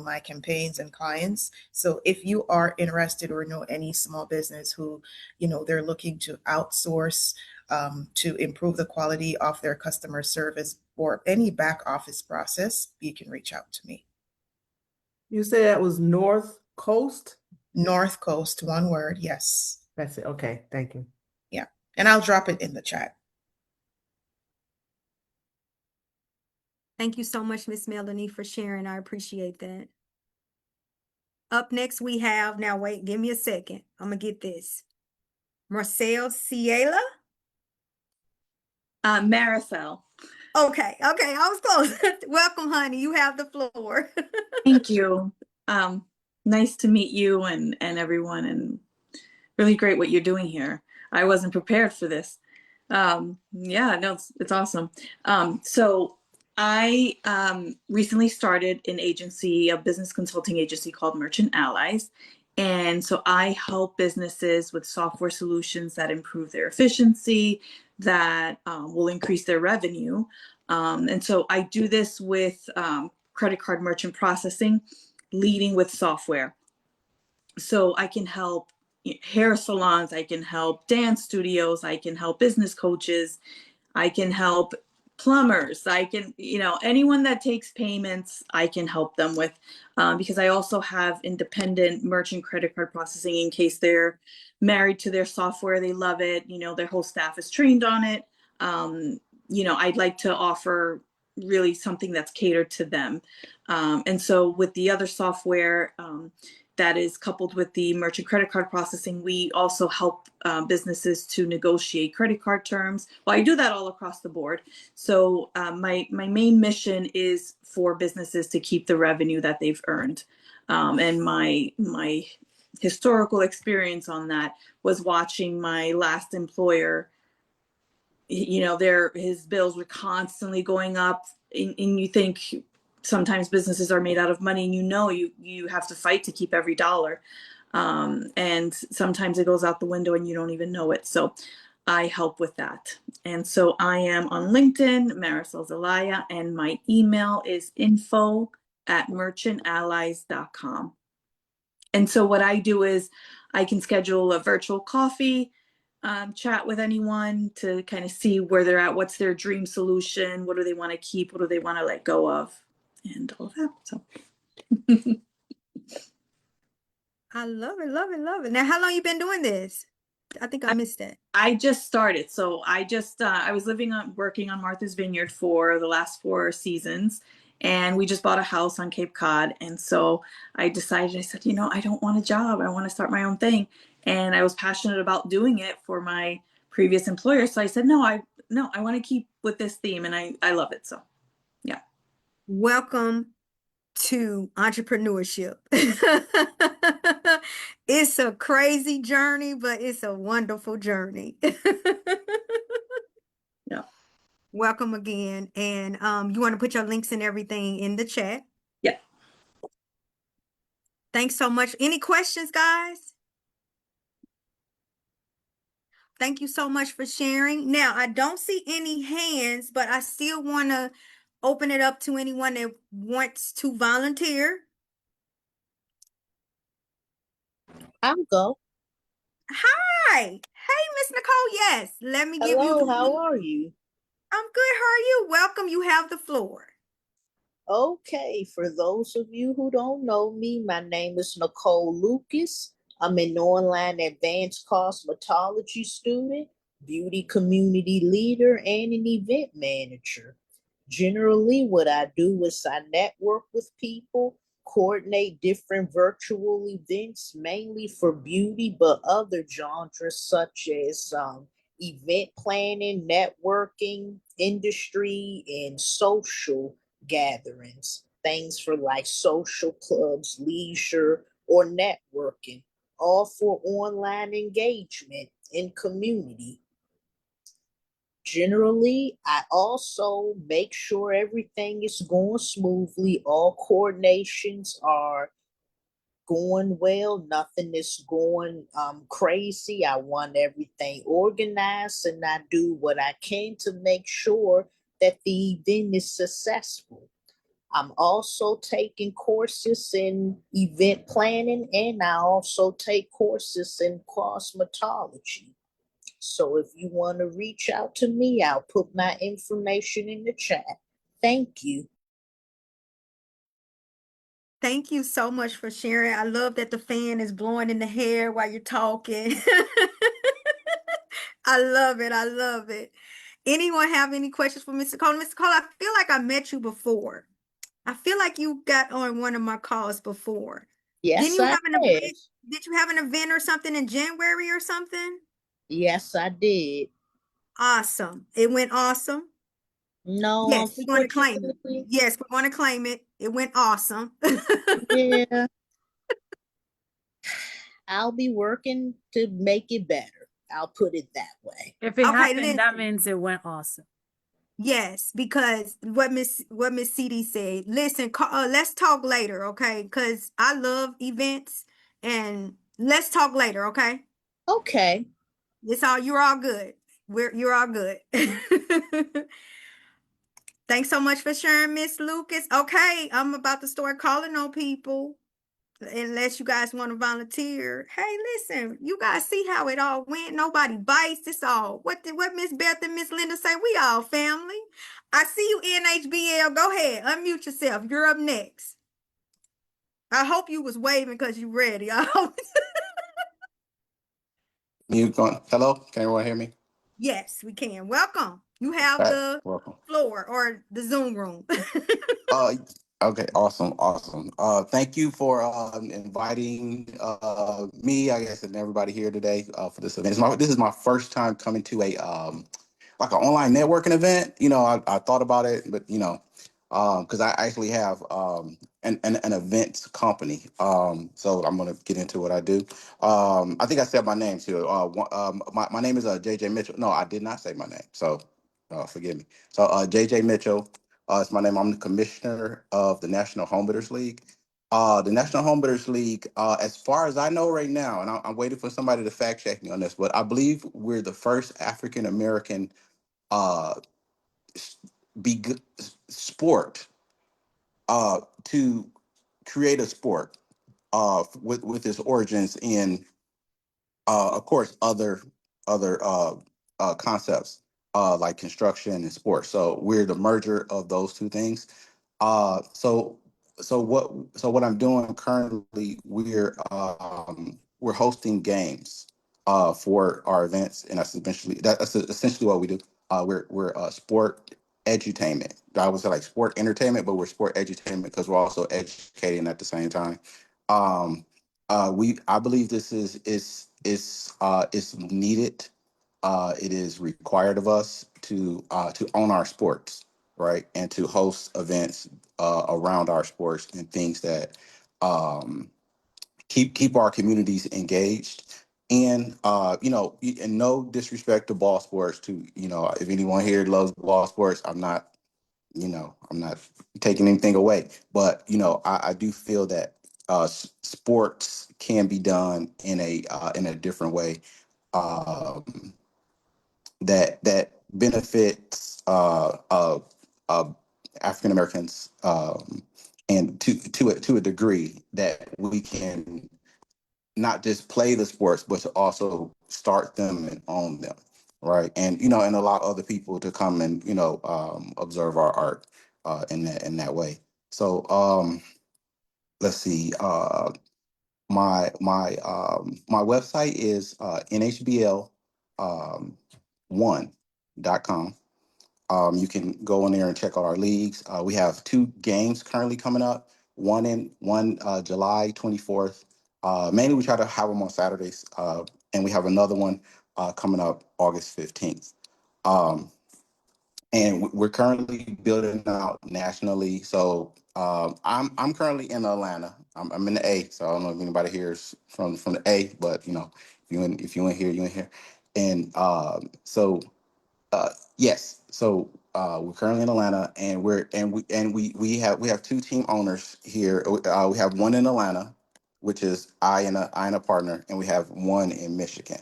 my campaigns and clients. So if you are interested or know any small business who, they're looking to outsource to improve the quality of their customer service or any back office process, you can reach out to me. You said that was North Coast? North Coast, one word, yes. That's it. Okay, thank you. Yeah. And I'll drop it in the chat. Thank you so much, Miss Melanie, for sharing. I appreciate that. Up next, we have, now wait, give me a second. I'm going to get this. Marcel Ciela. Marisol. Okay, I was close. Welcome, honey. You have the floor. Thank you. Nice to meet you and everyone, and really great what you're doing here. I wasn't prepared for this. Yeah, no, it's awesome. So I recently started an agency, a business consulting agency called Merchant Allies. And so I help businesses with software solutions that improve their efficiency, that will increase their revenue. And so I do this with credit card merchant processing, leading with software. So I can help hair salons, I can help dance studios, I can help business coaches, I can help plumbers, I can, anyone that takes payments, I can help them with, because I also have independent merchant credit card processing in case they're married to their software, they love it, their whole staff is trained on it. I'd like to offer really something that's catered to them. And so with the other software, that is coupled with the merchant credit card processing, we also help businesses to negotiate credit card terms. Well, I do that all across the board. So my main mission is for businesses to keep the revenue that they've earned. And my historical experience on that was watching my last employer. His bills were constantly going up, and you think sometimes businesses are made out of money, and you have to fight to keep every dollar, and sometimes it goes out the window and you don't even know it. So I help with that. And so I am on LinkedIn, Marisol Zelaya, and my email is info@merchantallies.com. And so what I do is I can schedule a virtual coffee chat with anyone to kind of see where they're at, what's their dream solution, what do they want to keep, what do they want to let go of, and all that. So I love it, love it, love it. Now, how long you been doing this? I think I missed that. I just started. So I was working on Martha's Vineyard for the last 4 seasons, and we just bought a house on Cape Cod. And so I said, I don't want a job. I want to start my own thing. And I was passionate about doing it for my previous employer. So I said, no, I want to keep with this theme, and I love it. So yeah. Welcome to entrepreneurship. It's a crazy journey, but it's a wonderful journey. Yeah. Welcome again. And you want to put your links and everything in the chat? Yeah. Thanks so much. Any questions, guys? Thank you so much for sharing. Now, I don't see any hands, but I still want to open it up to anyone that wants to volunteer. I'll go. Hi. Hey, Miss Nicole. Yes, let me give you Hello, the how are you? I'm good. How are you? Welcome. You have the floor. Okay, for those of you who don't know me, my name is Nicole Lucas. I'm an online advanced cosmetology student, beauty community leader, and an event manager. Generally, what I do is I network with people, coordinate different virtual events, mainly for beauty, but other genres such as event planning, networking, industry, and social gatherings, things for like social clubs, leisure, or networking, all for online engagement in community. Generally, I also make sure everything is going smoothly. All coordinations are going well. Nothing is going crazy. I want everything organized, and I do what I can to make sure that the event is successful. I'm also taking courses in event planning, and I also take courses in cosmetology. So if you want to reach out to me, I'll put my information in the chat. Thank you. Thank you so much for sharing. I love that the fan is blowing in the hair while you're talking. I love it. I love it. Anyone have any questions for Mr. Cole? Mr. Cole, I feel like I met you before. I feel like you got on one of my calls before. Didn't Yes, you I have an have. event? Did you have an event or something in January or something? Yes, I did. Awesome. It went awesome. No, Yes, we're going to claim it. unfortunately, Yes, we're going to claim it. It went awesome. yeah, I'll be working to make it better. I'll put it that way. If it Okay, happened, that listen. means it went awesome. Yes, because what Miss CD said. Listen, let's talk later, okay? Because I love events, and let's talk later, okay? Okay. You're all good. You're all good. Thanks so much for sharing, Miss Lucas. Okay, I'm about to start calling on people. Unless you guys want to volunteer. Hey, listen, you guys see how it all went. Nobody bites. It's all what Miss Beth and Miss Linda say. We all family. I see you, NHBL. Go ahead, unmute yourself. You're up next. I hope you was waving because you ready. I hope. Mute going. Hello, can everyone hear me? Yes, we can. Welcome. You have Right, the welcome. floor or the Zoom room. Uh, okay, awesome. Thank you for inviting me, I guess, and everybody here today for this event. This is my first time coming to a like an online networking event. You know, I thought about it, but you know, because I actually have an events company. So I'm gonna get into what I do. I think I said my name too. My name is JJ Mitchell. No, I did not say my name. So forgive me. So JJ Mitchell. It's my name. I'm the commissioner of the National Home Builders League. The National Home Builders League, as far as I know right now, and I'm waiting for somebody to fact check me on this, but I believe we're the first African American uh, s- sport to create a sport with its origins in, of course, other concepts like construction and sports. So we're the merger of those two things. Uh, so so what I'm doing currently, we're hosting games for our events, and that's essentially what we do. We're sport edutainment. I would say like sport entertainment, but we're sport edutainment because we're also educating at the same time. Um, I believe this is needed. It is required of us to own our sports, right, and to host events around our sports and things that um, keep our communities engaged. And you know, and no disrespect to ball sports. To you know, if anyone here loves ball sports, I'm not taking anything away. But you know, I do feel that sports can be done in a different way. Um, that benefits African Americans, and to a degree that we can not just play the sports, but to also start them and own them, right? And you know, and allow other people to come and you know observe our art in that way. So let's see. My website is nhbl um, 1.com. You can go in there and check out our leagues. We have two games currently coming up. One July 24th. Mainly we try to have them on Saturdays, and we have another one coming up August 15th. Um, and we're currently building out nationally. So I'm currently in Atlanta. I'm in the A. So I don't know if anybody here is from the A, but you know, if you in here, you in here. And uh, yes. So we're currently in Atlanta, and we have two team owners here. We have one in Atlanta, which is I and a partner, and we have one in Michigan.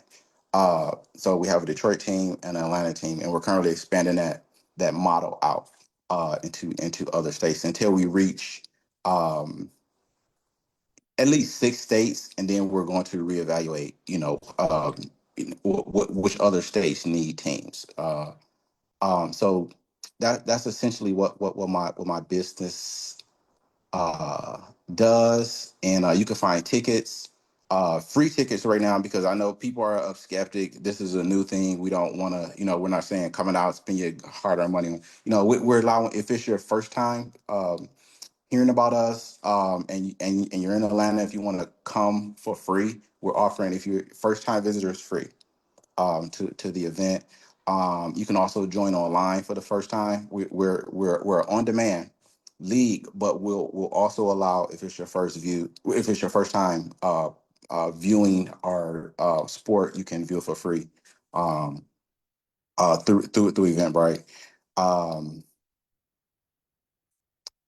So we have a Detroit team and an Atlanta team, and we're currently expanding that model out into other states until we reach at least 6 states, and then we're going to reevaluate. Which other states need teams. So that's essentially what my business uh, does, and you can find tickets, free tickets right now, because I know people are skeptic. This is a new thing. We don't want to, we're not saying coming out, spend your hard-earned money. We're allowing, if it's your first time hearing about us, and you're in Atlanta, if you want to come for free, we're offering, if you're first-time visitors, free to the event. You can also join online for the first time. We're on demand league, but we'll also allow, if it's your first time viewing our sport, you can view it for free through Eventbrite. Um,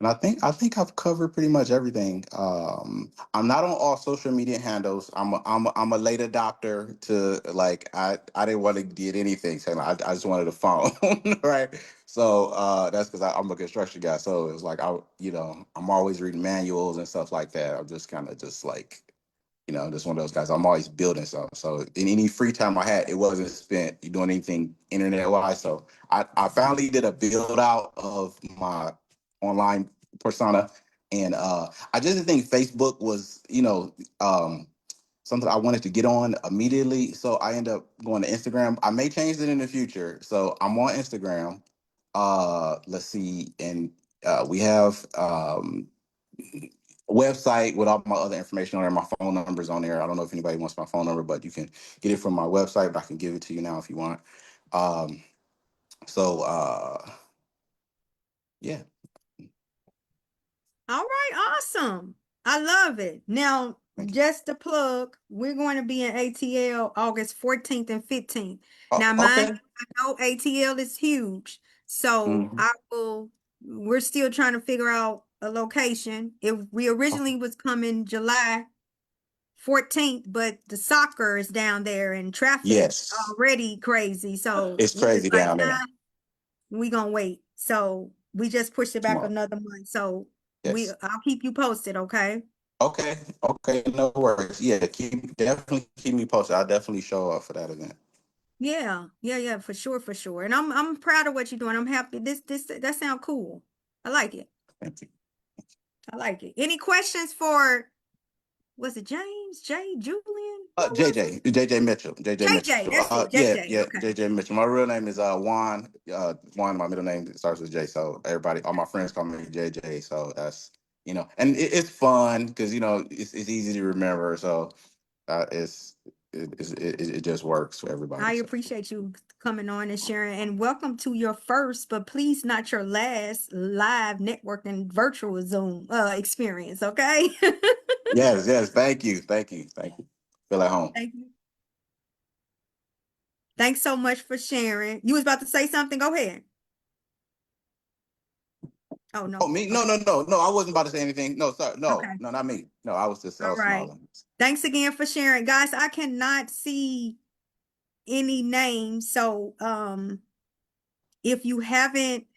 and I think I've covered pretty much everything. I'm not on all social media handles. I'm a late adopter to, like, I didn't want to get anything. So I just wanted a phone, right? So that's because I'm a construction guy. So it was like I'm always reading manuals and stuff like that. I'm just kind of just like, just one of those guys. I'm always building stuff. So in any free time I had, it wasn't spent doing anything internet wise. So I finally did a build out of my online persona. And I just didn't think Facebook was, something I wanted to get on immediately. So I ended up going to Instagram. I may change it in the future. So I'm on Instagram. Let's see. And we have website with all my other information on there. My phone number's on there. I don't know if anybody wants my phone number, but you can get it from my website, but I can give it to you now if you want. Um, so yeah. All right, awesome. I love it. Now, Thank you. just to plug, we're going to be in ATL August 14th and 15th. Oh, Now, mind okay. you, I know ATL is huge, so Mhm. we're still trying to figure out a location. If we originally was coming July 14th, but the soccer is down there and traffic Yes, already crazy. So it's we just crazy like, down there. we gonna wait. So we just pushed it back Tomorrow. another month. So Yes. I'll keep you posted, okay? Okay. Okay. No worries. Yeah. Definitely keep me posted. I'll definitely show up for that event. Yeah, for sure, for sure. And I'm proud of what you're doing. I'm happy. That sounds cool. I like it. Thank you. I like it. Any questions for, was it James, Julian? What was it? JJ Mitchell. JJ JJ, Mitchell. that's it. Yeah, JJ. yeah, Okay. JJ Mitchell. My real name is Juan. Juan, my middle name starts with J. So everybody, all my friends call me JJ. So that's, and it's fun because it's easy to remember. So it just works for everybody. I So appreciate you coming on and sharing, and welcome to your first, but please not your last live networking virtual Zoom experience, okay? yes. Thank you. Feel at home. Thank you. Thanks so much for sharing. You was about to say something? Go ahead. Oh, Oh, no. me? No, Okay. no, no, no. I wasn't about to say anything. No, sorry. No, Okay. no, not me. No, I All was right. smiling. Thanks again for sharing. Guys, I cannot see any names. So if you haven't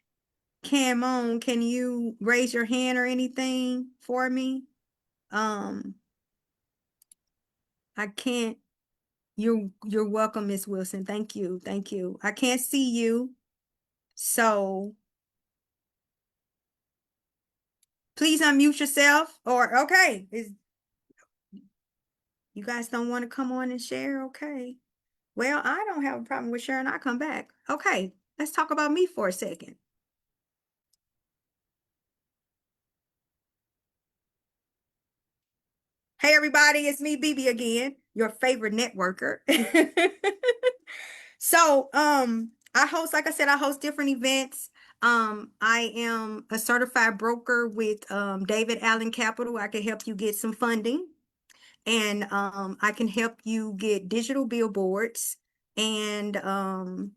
came on, can you raise your hand or anything for me? I can't. You're welcome, Miss Wilson. Thank you. Thank you. I can't see you. So please unmute yourself, or okay. You guys don't want to come on and share? Okay. Well, I don't have a problem with sharing. I'll come back. Okay. Let's talk about me for a second. Hey everybody, it's me, BB again, your favorite networker. So, like I said, I host different events. I am a certified broker with David Allen Capital. I can help you get some funding, and I can help you get digital billboards and on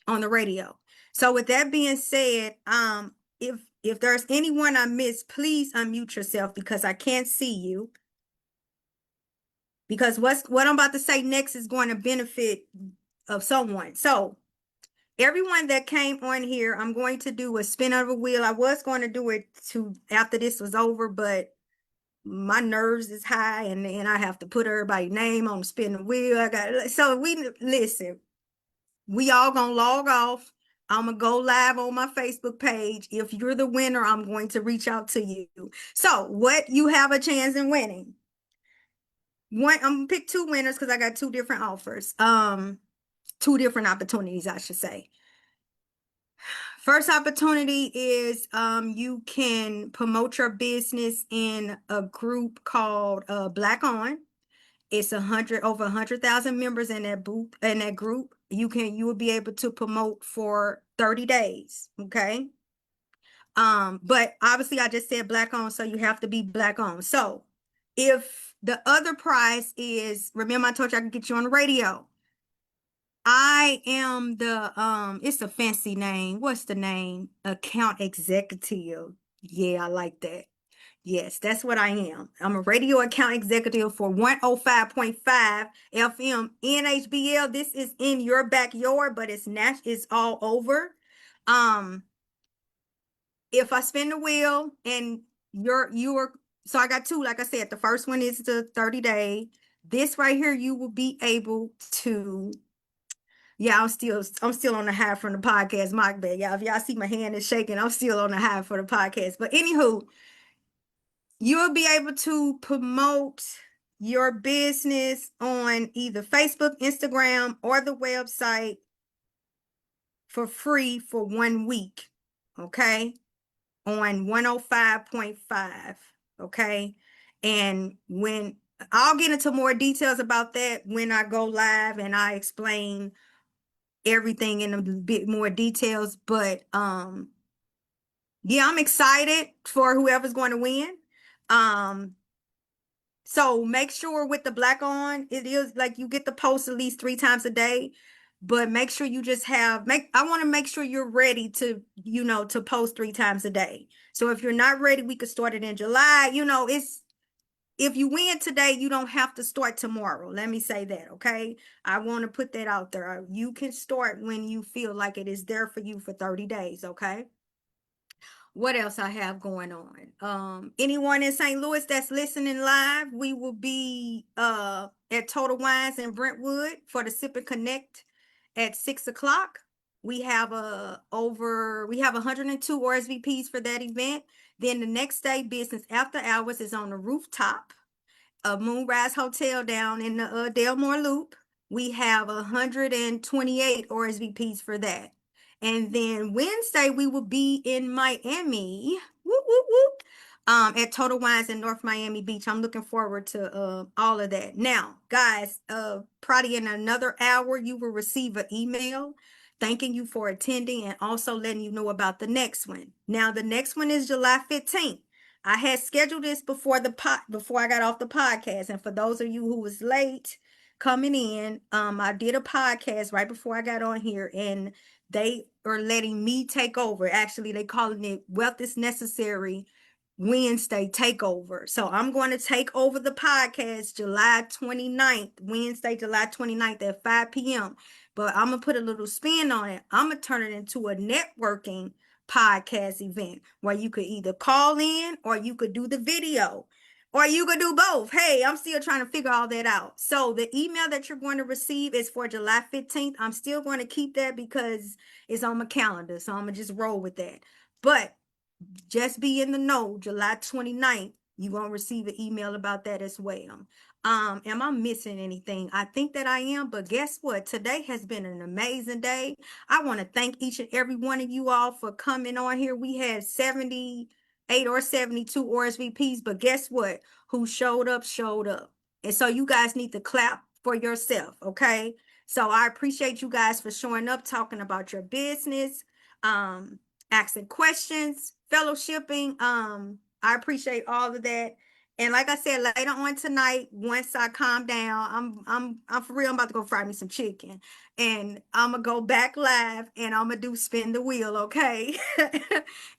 the radio. So with that being said, if If there's anyone I missed, please unmute yourself because I can't see you. Because what I'm about to say next is going to benefit of someone. So everyone that came on here, I'm going to do a spin of a wheel. I was going to do it after this was over, but my nerves is high, and then I have to put everybody's name on the spin the wheel. Listen. We all gonna log off. I'm gonna go live on my Facebook page. If you're the winner, I'm going to reach out to you. So what you have a chance in winning? I'm gonna pick two winners because I got two different offers. Two different opportunities, I should say. First opportunity is you can promote your business in a group called Black On. It's over 100,000 members in that group. You will be able to promote for 30 days. Okay. But obviously I just said Black on, so you have to be Black on. So if the other prize is, remember I told you I can get you on the radio. I am it's a fancy name. What's the name? Account executive. Yeah, I like that. Yes, that's what I am. I'm a radio account executive for 105.5 FM NHBL. This is in your backyard, but it's all over. If I spin the wheel and so I got two, like I said, the first one is the 30-day. This right here, you will be able to, yeah, I'm still on the high from the podcast, my bad. Y'all, if y'all see my hand is shaking, I'm still on the high for the podcast. But anywho, you'll be able to promote your business on either Facebook, Instagram, or the website for free for 1 week. Okay. On 105.5. Okay. And I'll get into more details about that when I go live and I explain everything in a bit more details. But yeah, I'm excited for whoever's going to win. So make sure with the Black On, it is like you get the post at least 3 times a day, but make sure you just I want to make sure you're ready to, to post 3 times a day. So if you're not ready, we could start it in July. If you win today, you don't have to start tomorrow. Let me say that, okay? I want to put that out there. You can start when you feel like it is there for you for 30 days, okay? What else I have going on? Anyone in St. Louis that's listening live, we will be at Total Wines in Brentwood for the Sip and Connect at 6 o'clock. We have 102 RSVPs for that event. Then the next day, Business After Hours is on the rooftop of Moonrise Hotel down in the Delmore Loop. We have 128 RSVPs for that. And then Wednesday, we will be in Miami, whoop, whoop, whoop, at Total Wines in North Miami Beach. I'm looking forward to all of that. Now, guys, probably in another hour, you will receive an email thanking you for attending and also letting you know about the next one. Now, the next one is July 15th. I had scheduled this before I got off the podcast. And for those of you who was late coming in, I did a podcast right before I got on here, and they are letting me take over. Actually, they calling it Wealth is Necessary Wednesday takeover. So I'm going to take over the podcast July 29th, Wednesday, July 29th at 5 p.m. But I'm going to put a little spin on it. I'm going to turn it into a networking podcast event where you could either call in or you could do the video or you could do both. Hey, I'm still trying to figure all that out. So the email that you're going to receive is for July 15th. I'm still going to keep that because it's on my calendar. So I'm going to just roll with that. But just be in the know, July 29th, you're going to receive an email about that as well. Am I missing anything? I think that I am, but guess what? Today has been an amazing day. I want to thank each and every one of you all for coming on here. We had 78 or 72 RSVPs, but guess what? Who showed up, showed up. And so you guys need to clap for yourself, okay? So I appreciate you guys for showing up, talking about your business, asking questions, fellowshipping. I appreciate all of that. And like I said, later on tonight, once I calm down, I'm for real. I'm about to go fry me some chicken, and I'm gonna go back live, and I'm gonna do spin the wheel, okay?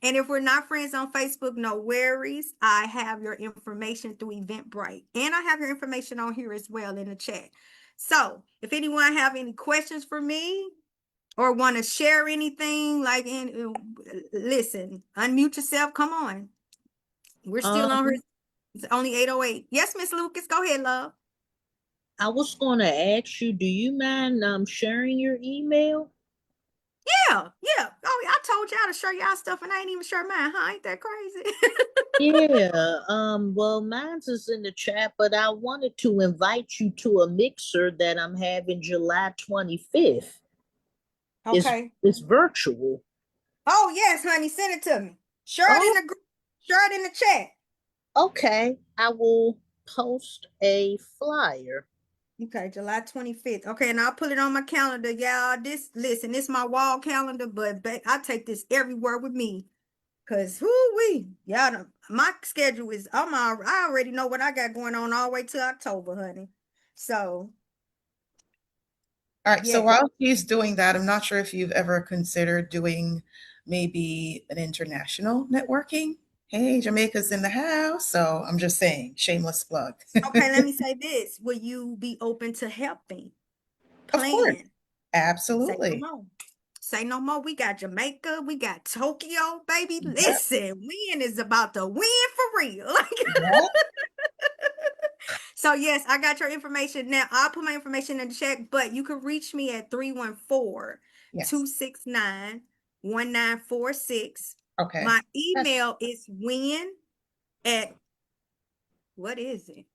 And if we're not friends on Facebook, no worries. I have your information through Eventbrite, and I have your information on here as well in the chat. So if anyone have any questions for me or want to share anything, like listen, unmute yourself. Come on, we're still on here. It's only 8:08. Yes, Miss Lucas, go ahead, love. I was going to ask you, do you mind sharing your email? Yeah, yeah. Oh, I told y'all to share y'all stuff, and I ain't even share mine, huh? Ain't that crazy? Yeah, well, mine's is in the chat, but I wanted to invite you to a mixer that I'm having July 25th. Okay. It's virtual. Oh, yes, honey, send it to me. Share it in Oh, the group. Share it in the chat. okay. I will post a flyer. Okay, July 25th. Okay, and I'll put it on my calendar, y'all. Listen, it's my wall calendar, but I take this everywhere with me. Cause y'all know, my schedule is, I already know what I got going on all the way to October, honey. So, All right, so yeah. while he's doing that, I'm not sure if you've ever considered doing maybe an international networking. Hey, Jamaica's in the house, so I'm just saying, shameless plug. Okay, let me say this. Will you be open to helping? Of course, Plan. Say no absolutely. more. Say no more. We got Jamaica. We got Tokyo, baby. Yep, Listen, win is about to win for real. yep, So yes, I got your information. Now I'll put my information in the chat, but you can reach me at 314 yes. 269 1946. Okay. My That's email is win at, what is it?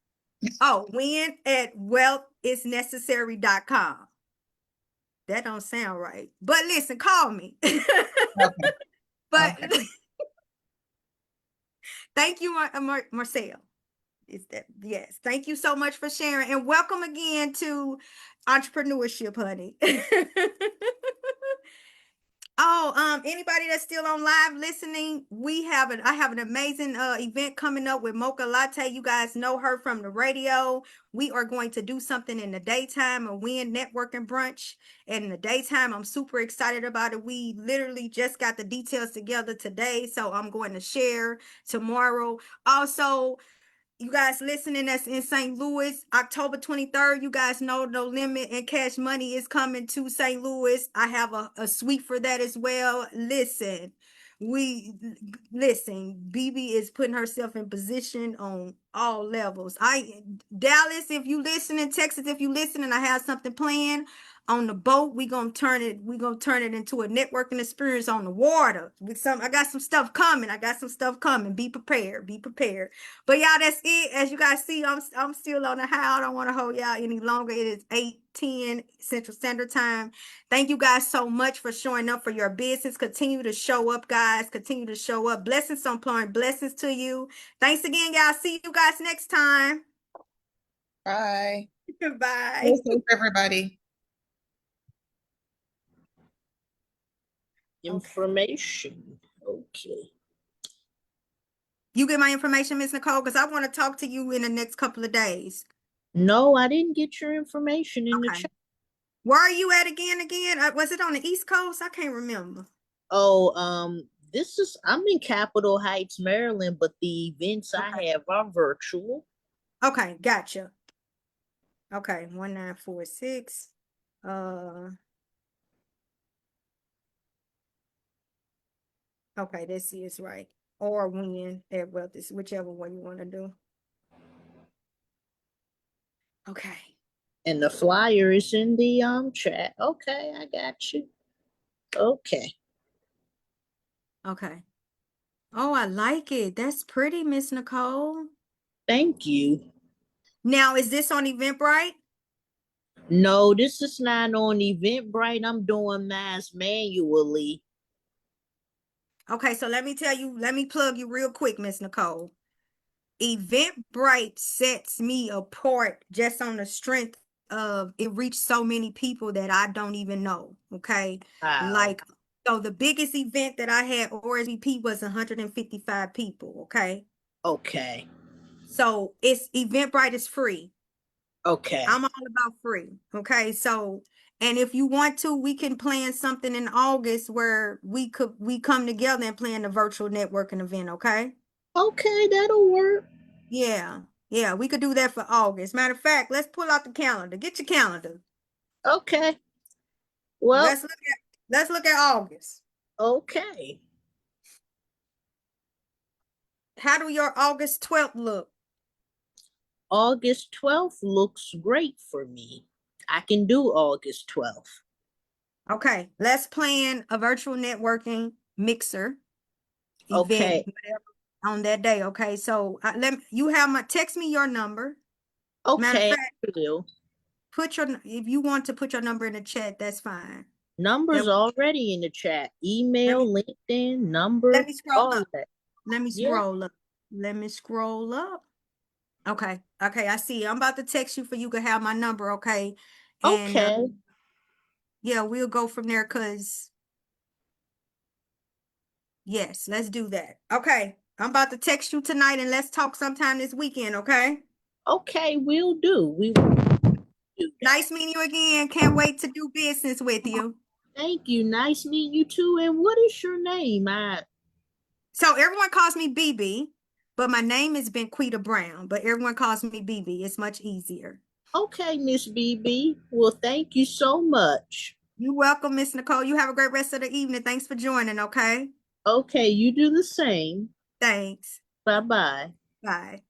Oh, win at wealthisnecessary.com. That don't sound right. But listen, call me. okay. But Okay. thank you, Marcel. Is that, yes. Thank you so much for sharing. And welcome again to entrepreneurship, honey. Oh, anybody that's still on live listening, I have an amazing event coming up with Mocha Latte. You guys know her from the radio. We are going to do something in the daytime, a win networking brunch. And in the daytime, I'm super excited about it. We literally just got the details together today, so I'm going to share tomorrow. Also, you guys listening that's in St. Louis, October 23rd, you guys know No Limit and Cash Money is coming to St. Louis. I have a suite for that as well. BB is putting herself in position on all levels. Dallas, if you listening, Texas, if you listening, I have something planned on the boat. We're gonna turn it into a networking experience on the water. I got some stuff coming. Be prepared. Be prepared. But y'all, that's it. As you guys see, I'm still on the high. I don't want to hold y'all any longer. It is 8:10 Central Standard Time. Thank you guys so much for showing up for your business. Continue to show up, guys. Continue to show up. Blessings on pouring blessings to you. Thanks again, guys. See you guys next time. Bye. Bye. Stay safe, everybody. Information. Okay. You get my information, Miss Nicole, because I want to talk to you in the next couple of days. No, I didn't get your information in the Okay. chat. Where are you at again? Was it on the East Coast? I can't remember. Oh, I'm in Capitol Heights, Maryland, but the events I Okay. have are virtual. Okay, gotcha. Okay, 1946. Okay, this is right. Or win at wealth, is whichever one you want to do. Okay. And the flyer is in the chat. Okay, I got you. Okay. Okay. Oh, I like it. That's pretty, Miss Nicole. Thank you. Now, is this on Eventbrite? No, this is not on Eventbrite. I'm doing mass manually. Okay, so let me plug you real quick, Miss Nicole. Eventbrite sets me apart just on the strength of it reached so many people that I don't even know. Okay. Wow. So the biggest event that I had RSVP was 155 people. Okay. Okay. So it's Eventbrite is free. Okay. I'm all about free. Okay. So, and if you want to, we can plan something in August where we come together and plan a virtual networking event. Okay. Okay, that'll work. Yeah. Yeah. We could do that for August. Matter of fact, let's pull out the calendar. Get your calendar. Okay. Well, Let's look at August. okay. How do your August 12th look? August 12th looks great for me. I can do August 12th. Okay, let's plan a virtual networking mixer event Okay. whatever, on that day. Okay, so you have text me your number. Matter of Okay, fact, I will. if you want to put your number in the chat, that's fine. Numbers Then already in the chat. let Email, me LinkedIn, number, scroll all up. that. Let me Yeah. scroll up. Let me scroll up. Okay, I see. I'm about to text you for you can have my number. Okay, and Okay. yeah, we'll go from there. Yes, let's do that. Okay. I'm about to text you tonight and let's talk sometime this weekend, okay? Okay, we'll do. We will do that. Nice meeting you again. Can't wait to do business with you. Thank you. Nice meeting you too. And what is your name? So everyone calls me BB, but my name is Benquita Brown, but everyone calls me BB. It's much easier. Okay, Miss BB. Well, thank you so much. You're welcome, Miss Nicole. You have a great rest of the evening. Thanks for joining, okay? Okay, you do the same. Thanks. Bye-bye. Bye.